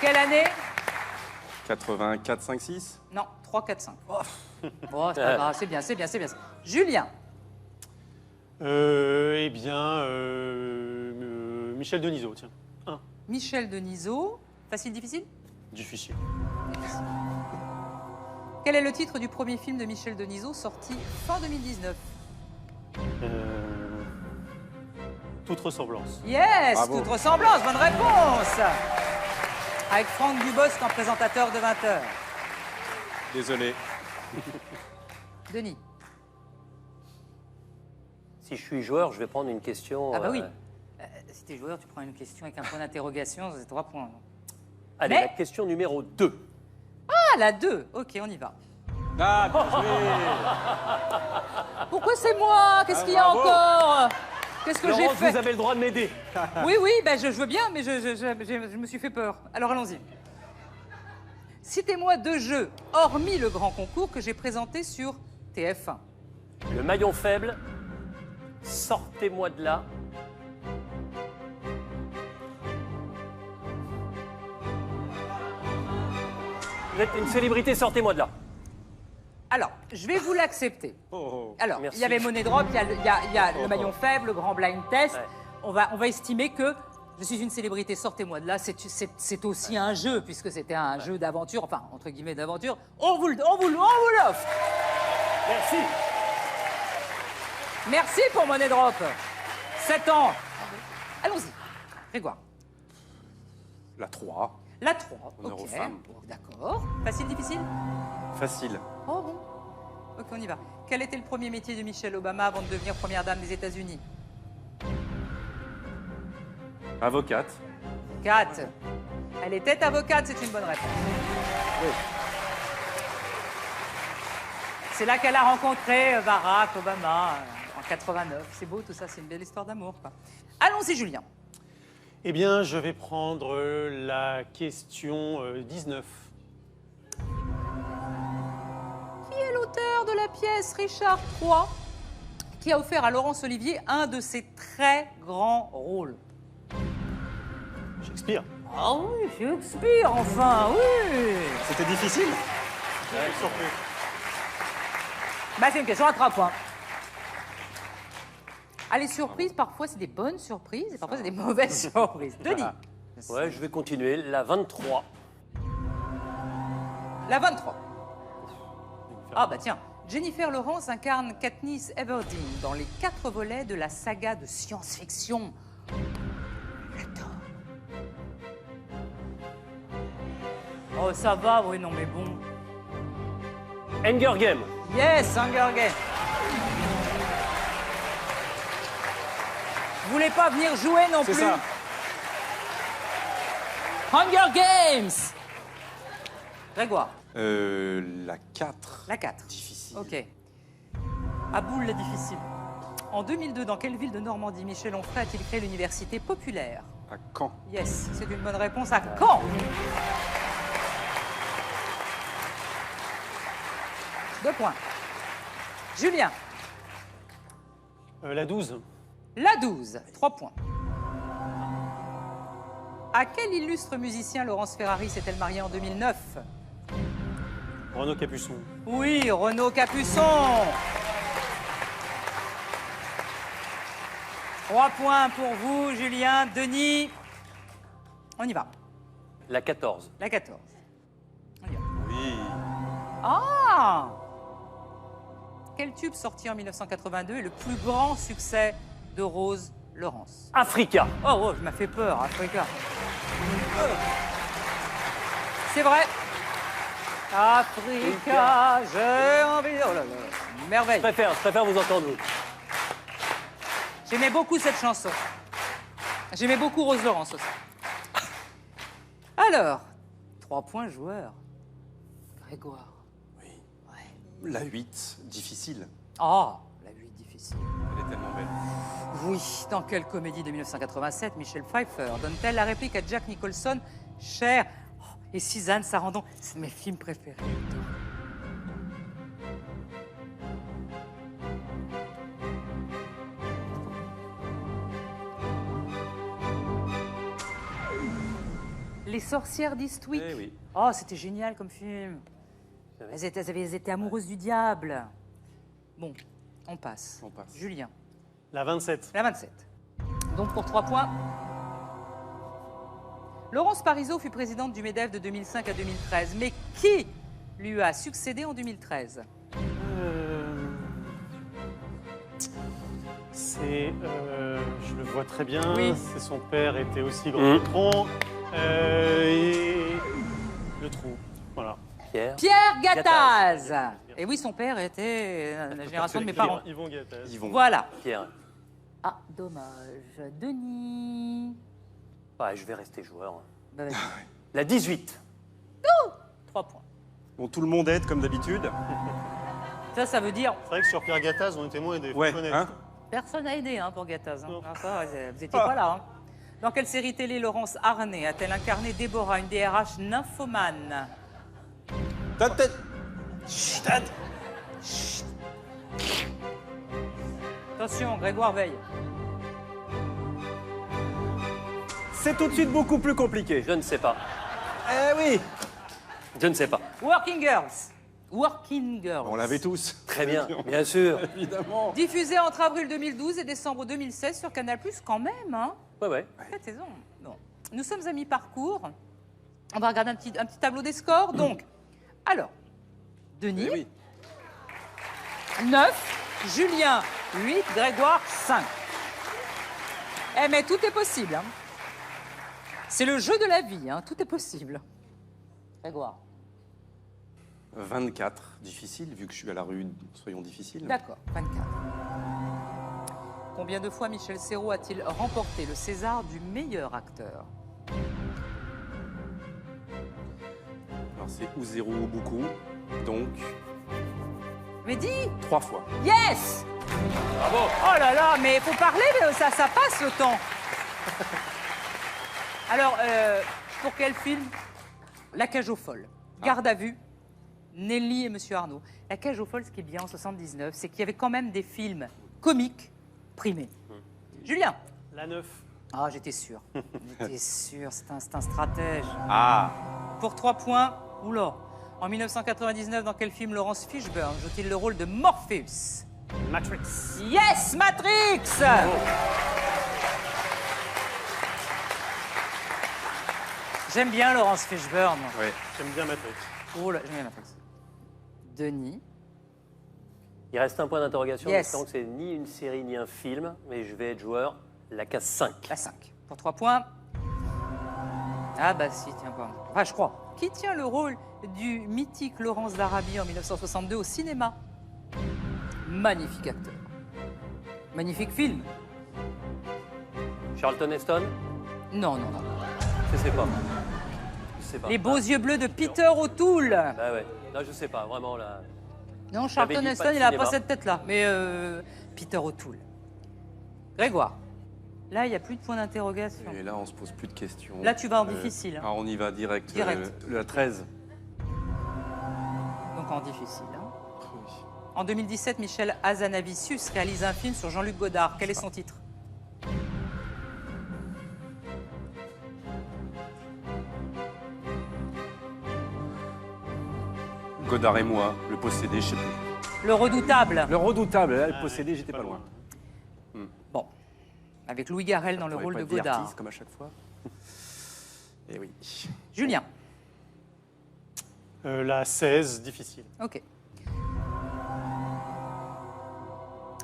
Quelle année? 84, 5, 6. Non, 3, 4, 5. Oh, c'est pas grave, c'est bien, c'est bien, c'est bien. Julien, Eh bien, Michel Denisot, tiens. Un. Michel Denisot. Facile, difficile? Difficile. Quel est le titre du premier film de Michel Denisot sorti fin 2019? Toute ressemblance. Yes, Bravo. toute ressemblance, bonne réponse. Avec Franck Dubosc en présentateur de 20h. Désolé. Denis. Si je suis joueur, je vais prendre une question. Ah bah oui. Si t'es joueur, tu prends une question avec un point d'interrogation, c'est 3 points. Allez, Mais- la question numéro 2. Ah, la 2. Ok, on y va. Ah, bien joué. Pourquoi c'est moi? Qu'est-ce qu'il y a bravo. encore? Qu'est-ce que j'ai Laurence, fait? vous avez le droit de m'aider. Oui, oui, ben je veux bien, mais je me suis fait peur. Alors allons-y. Citez-moi 2 jeux, hormis le grand concours que j'ai présenté sur TF1. Le maillon faible, sortez-moi de là. Vous êtes une célébrité, sortez-moi de là. Alors, je vais vous l'accepter. Oh, Alors, Merci. il y avait money drop, il y a le maillon faible, le grand blind test. Ouais. On va estimer que je suis une célébrité, sortez-moi de là. C'est aussi un jeu, puisque c'était un jeu d'aventure, enfin, entre guillemets d'aventure. On vous l'offre. Merci. Merci pour money drop. 7 ans. Allons-y. Grégoire. La 3. La 3. Honneur aux Ok. femmes. Bon, d'accord. Facile, difficile? Facile. Oh bon. Ok, on y va. Quel était le premier métier de Michelle Obama avant de devenir première dame des États-Unis? Avocate. 4. Elle était avocate, c'est une bonne réponse. C'est là qu'elle a rencontré Barack Obama en 89. C'est beau tout ça, c'est une belle histoire d'amour, quoi. Allons-y, Julien. Eh bien, je vais prendre la question 19. Qui est l'auteur de la pièce Richard III qui a offert à Laurence Olivier un de ses très grands rôles? Shakespeare. Ah oui, Shakespeare, enfin, oui. C'était difficile. Bah, c'est une question à 3 points. Ah, les surprises, parfois, c'est des bonnes surprises et parfois, c'est des mauvaises surprises. Denis, Ouais, je vais continuer. La 23. la 23. Ah, bah tiens, Jennifer Lawrence incarne Katniss Everdeen dans les 4 volets de la saga de science-fiction. J'adore. Oh, ça va, oui, non, mais bon. Hunger Game. Yes, Hunger Games. Vous voulez pas venir jouer non plus? C'est ça. Hunger Games. Grégoire, La 4. la 4. Difficile. Ok. Aboul, la difficile. En 2002, dans quelle ville de Normandie Michel Onfray a-t-il créé l'université populaire? À Caen. Yes, c'est une bonne réponse. À Caen. 2 points. Julien, La 12. la 12. 3 points. À quel illustre musicien Laurence Ferrari s'est-elle mariée en 2009? Renaud Capuçon. Oui, Renaud Capuçon. 3 points pour vous, Julien. Denis, on y va. La 14. La 14. On y va. Oui. Ah! Quel tube sorti en 1982 est le plus grand succès de Rose Laurence? Africa. Oh, oh, je m'as fait peur, Africa. C'est vrai. Africa, j'ai envie... Oh là là, merveille. Je préfère vous entendre, vous. J'aimais beaucoup cette chanson. J'aimais beaucoup Rose Laurence aussi. Alors, 3 points joueurs. Grégoire. La 8. Difficile. Ah, la 8 difficile. Elle est tellement belle. Oui, dans quelle comédie de 1987 Michelle Pfeiffer donne-t-elle la réplique à Jack Nicholson, Cher et Suzanne Sarandon? C'est mes films préférés. Les sorcières d'Eastwick. Eh oui. Oh, c'était génial comme film. Elles étaient amoureuses du diable. Bon, on passe. On passe. Julien. La 27. La 27. Donc pour 3 points. Laurence Parisot fut présidente du MEDEF de 2005 à 2013. Mais qui lui a succédé en 2013? C'est. Je le vois très bien. Oui. C'est son père était aussi grand patron. Et. Le trou. Voilà. Pierre. Pierre Gattaz. Et oui, son père était la génération de mes parents. Yvon Gattaz. Yvon. Voilà. Pierre. Ah, dommage. Denis. Ouais, je vais rester joueur. Bah, vas-y. La 18. 3 points. Bon, tout le monde aide comme d'habitude. Ça veut dire C'est vrai que sur Pierre Gattaz, on était moins aidés. faut Ouais, reconnaître. hein. personne n'a aidé pour Gattaz. Non. Ah, ça, vous étiez pas là. Dans quelle série télé Laurence Arnay a-t-elle incarné Déborah, une DRH nymphomane? Attention, Grégoire veille. C'est tout de suite beaucoup plus compliqué. Je ne sais pas. Eh oui. Je ne sais pas. Working Girls. Working Girls. On l'avait tous. Très bien, bien sûr. Évidemment. Diffusé entre avril 2012 et décembre 2016 sur Canal+, quand même. Hein. Ouais. Cette saison. Bon. Nous sommes à mi-parcours. On va regarder un petit tableau des scores. Donc, alors, Denis, Eh oui. 9, Julien, 8, Grégoire, 5. Eh, mais tout est possible. Hein. C'est le jeu de la vie, hein. Tout est possible. Grégoire. 24. Difficile, vu que je suis à la rue, soyons difficiles. D'accord, 24. Combien de fois Michel Serrault a-t-il remporté le César du meilleur acteur? Alors c'est ou 0 ou beaucoup. Donc, Mais dis, 3 fois. yes! Bravo. Oh là là, mais il faut parler, ça passe le temps. Alors, pour quel film? La Cage aux folles. Garde à vue, Nelly et Monsieur Arnaud. La Cage aux folles, ce qui est bien en 79, c'est qu'il y avait quand même des films comiques primés. Julien? La 9. Ah, j'étais sûr. J'étais sûr, c'est un stratège. Ah. Pour 3 points, oula. En 1999, dans quel film Laurence Fishburne joue-t-il le rôle de Morpheus? Matrix. Yes, Matrix! J'aime bien Laurence Fishburne. Ouais. J'aime bien Matrix. Oh là, j'aime bien Matrix. Denis. Il reste un point d'interrogation. Yes. Espérons que c'est ni une série ni un film, mais je vais être joueur. La case 5. La 5. Pour 3 points. Ah bah si, tiens pas. Enfin, je crois. Qui tient le rôle du mythique Laurence d'Arabie en 1962 au cinéma? Magnifique acteur. Magnifique film. Charlton Heston. Non. Je sais pas. Je sais pas. Les beaux yeux bleus de Peter O'Toole. Bah ouais. Non, je sais pas. Vraiment là. Non, Charlton J'avais dit Heston, pas de il n'a cinéma. pas cette tête-là. Mais Peter O'Toole. Grégoire. Là, il n'y a plus de point d'interrogation. Et là, on se pose plus de questions. Là, tu vas en difficile. Hein. Ah, on y va direct. Direct. La 13. Donc en difficile. Hein. Oui. En 2017, Michel Hazanavicius réalise un film sur Jean-Luc Godard. Quel est son titre? Godard et moi, le possédé, je sais plus. Le Redoutable. Le redoutable, là, le possédé, j'étais pas loin. Bon. Avec Louis Garrel dans le J'aurais rôle pas de dit Godard. artiste, comme à chaque fois. Et oui. Julien. La 16, difficile. Ok.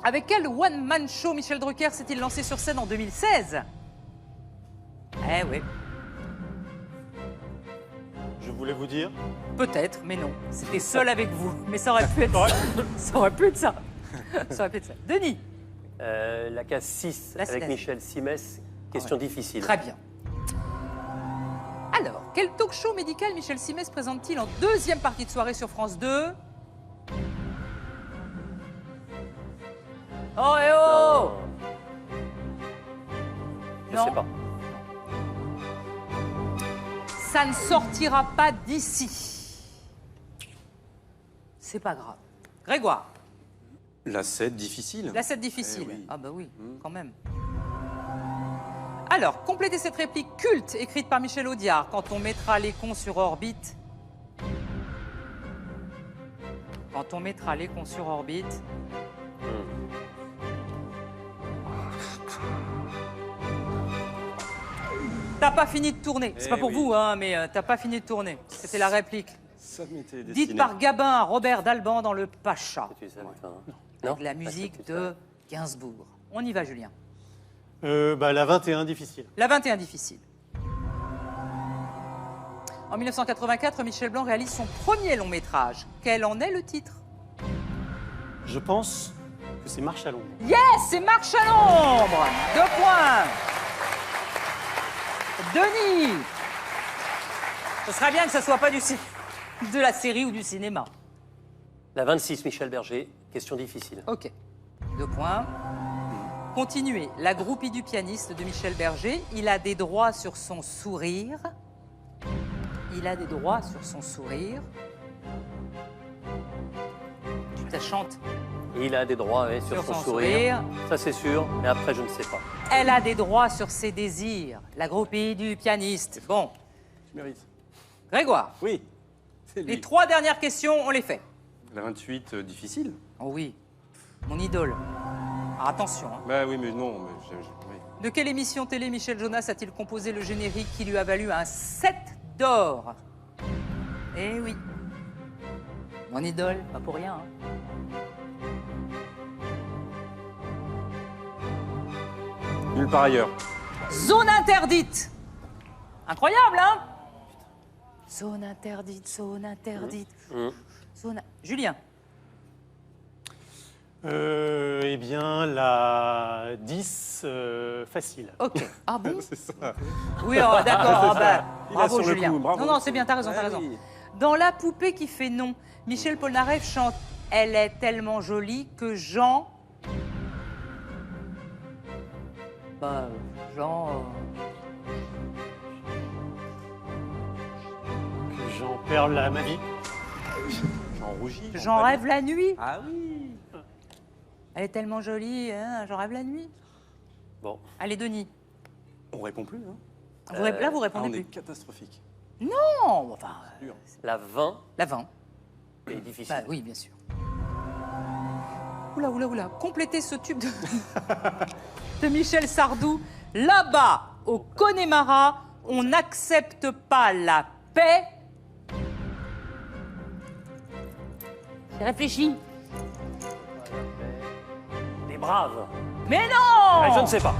Avec quel one-man show Michel Drucker s'est-il lancé sur scène en 2016? Eh oui. Je voulais vous dire. Peut-être, mais non. C'était seul avec vous. Mais ça aurait pu être ça. Ça aurait pu être ça. Ça aurait pu être ça. Denis. La case 6 Là, c'est avec la Michel Simès. Question difficile. Très bien. Alors, quel talk show médical Michel Simès présente-t-il en deuxième partie de soirée sur France 2? Oh, eh oh! Je sais pas. Ça ne sortira pas d'ici. C'est pas grave. Grégoire, La 7, difficile. la 7 difficile. Eh oui. Ah bah oui, quand même. Alors, complétez cette réplique culte écrite par Michel Audiard. Quand on mettra les cons sur orbite. Quand on mettra les cons sur orbite. T'as pas fini de tourner. C'est pas pour oui. vous, hein, mais t'as pas fini de tourner. C'était la réplique. Ça m'était destiné. Dite par Gabin à Robert d'Alban dans Le Pacha. Tu savais pas, hein. Avec la Ah, musique c'est que de Gainsbourg. On y va, Julien. La 21, difficile. La 21 difficile. En 1984, Michel Blanc réalise son premier long métrage. Quel en est le titre? Je pense que c'est Marche à l'ombre. Yes, c'est Marche à l'ombre. 2 points. Denis. Ce serait bien que ce soit pas de la série ou du cinéma. La 26, Michel Berger. Question difficile. Ok. 2 points. Continuez. La groupie du pianiste de Michel Berger. Il a des droits sur son sourire. Il a des droits sur son sourire. Tu la chantes. Il a des droits ouais, sur son sourire. Ça, c'est sûr. Mais après, je ne sais pas. Elle a des droits sur ses désirs. La groupie du pianiste. Bon. Tu mérites. Grégoire, Oui, c'est lui. les 3 dernières questions, on les fait. La 28, difficile. Oh oui, mon idole. Alors attention. Hein. Bah oui, mais non. Mais oui. De quelle émission télé Michel Jonas a-t-il composé le générique qui lui a valu un 7 d'or? Eh oui. Mon idole, pas pour rien. Hein. Nulle part ailleurs. Zone interdite. Incroyable, hein? Zone interdite, zone interdite. Zone... Julien. Eh bien, la 10, facile. Ok. Ah bon? C'est ça. Oui, oh, d'accord. Ah bah, Il a bravo, sur le Julien. coup, bravo. Non, non, c'est bien, t'as raison, t'as Ouais, raison. oui. Dans La poupée qui fait non, Michel Polnareff chante « Elle est tellement jolie que Jean... » Bah, Jean... Que j'en perds ma vie. J'en rougis. J'en rêve la nuit. Ah oui. Elle est tellement jolie, hein, j'en rêve la nuit. Bon. Allez, Denis. On répond plus, hein. Là, vous Ah, répondez on est plus. catastrophique. Non, enfin, Dur. La 20 la 20. est difficile. Bah oui, bien sûr. Oula, oula, oula. Complétez ce tube de Michel Sardou. Là-bas, au Connemara, on n'accepte pas la paix. J'ai réfléchi. Les braves. Mais non! Ah, je ne sais pas.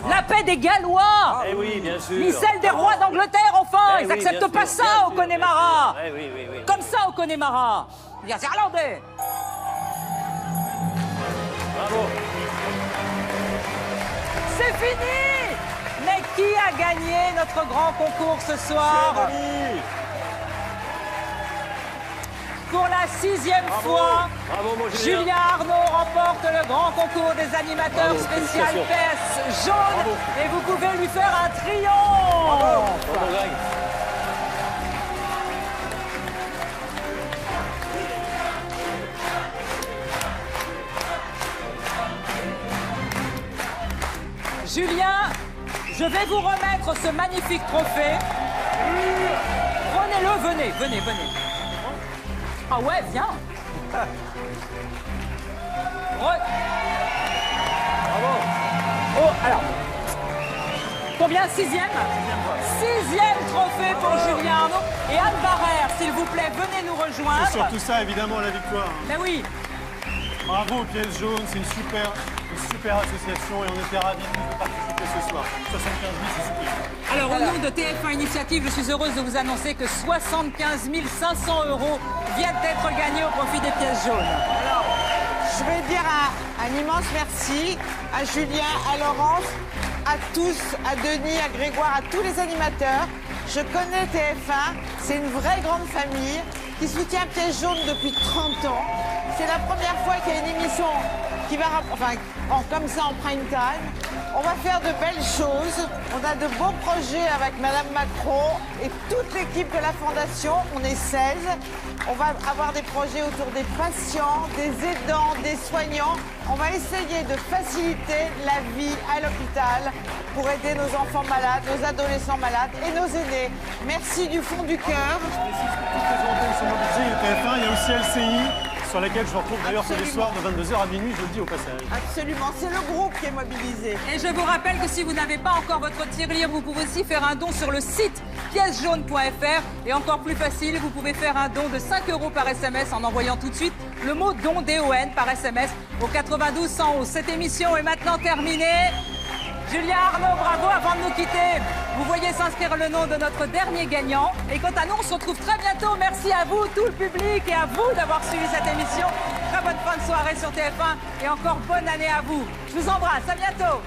La paix des Gallois! Eh oui, bien sûr. Ni celle des rois d'Angleterre, enfin! Eh Ils oui, n'acceptent bien pas sûr, ça bien au sûr, Connemara! bien sûr. Eh oui, oui, oui. Comme ça au Connemara! Les Irlandais! Bravo. C'est fini! Mais qui a gagné notre grand concours ce soir? Pour la 6e fois, Bravo, mon Julien. Julien Arnaud remporte le grand concours des animateurs Bravo, spécial félicitations. PS jaune. Et vous pouvez lui faire un triomphe! Bravo, Greg. Julien, je vais vous remettre ce magnifique trophée. Prenez-le, venez. Ah ouais, viens. Bravo. Oh, alors. Combien? 6e? 6e trophée pour Julien Arnaud. Et Anne Barrère, s'il vous plaît, venez nous rejoindre. C'est surtout ça, évidemment, la victoire. Mais oui. Bravo aux Pièces Jaunes, c'est une super association et on était ravis de participer ce soir. 75 000, c'est super. Alors, au nom de TF1 Initiative, je suis heureuse de vous annoncer que 75 500 € viennent d'être gagnés au profit des pièces jaunes. Alors, je vais dire un immense merci à Julien, à Laurence, à tous, à Denis, à Grégoire, à tous les animateurs. Je connais TF1, c'est une vraie grande famille qui soutient Pièces jaunes depuis 30 ans. C'est la première fois qu'il y a une émission qui va, comme ça en prime time. On va faire de belles choses. On a de beaux projets avec Madame Macron et toute l'équipe de la Fondation. On est 16. On va avoir des projets autour des patients, des aidants, des soignants. On va essayer de faciliter la vie à l'hôpital pour aider nos enfants malades, nos adolescents malades et nos aînés. Merci du fond du cœur. Je précise que toutes les antennes sont mobilisées, il y a TF1, il y a aussi LCI, sur laquelle je me retrouve d'ailleurs tous les soirs de 22h à minuit, je le dis au passage. Absolument, c'est le groupe qui est mobilisé. Et je vous rappelle que si vous n'avez pas encore votre tirelire, vous pouvez aussi faire un don sur le site piècesjaunes.fr. Et encore plus facile, vous pouvez faire un don de 5 € par SMS en envoyant tout de suite le mot don DON par SMS au 92 111. Cette émission est maintenant terminée. Julien Arnaud, bravo. Avant de nous quitter, vous voyez s'inscrire le nom de notre dernier gagnant. Et quant à nous, on se retrouve très bientôt. Merci à vous, tout le public, et à vous d'avoir suivi cette émission. Très bonne fin de soirée sur TF1 et encore bonne année à vous. Je vous embrasse, à bientôt.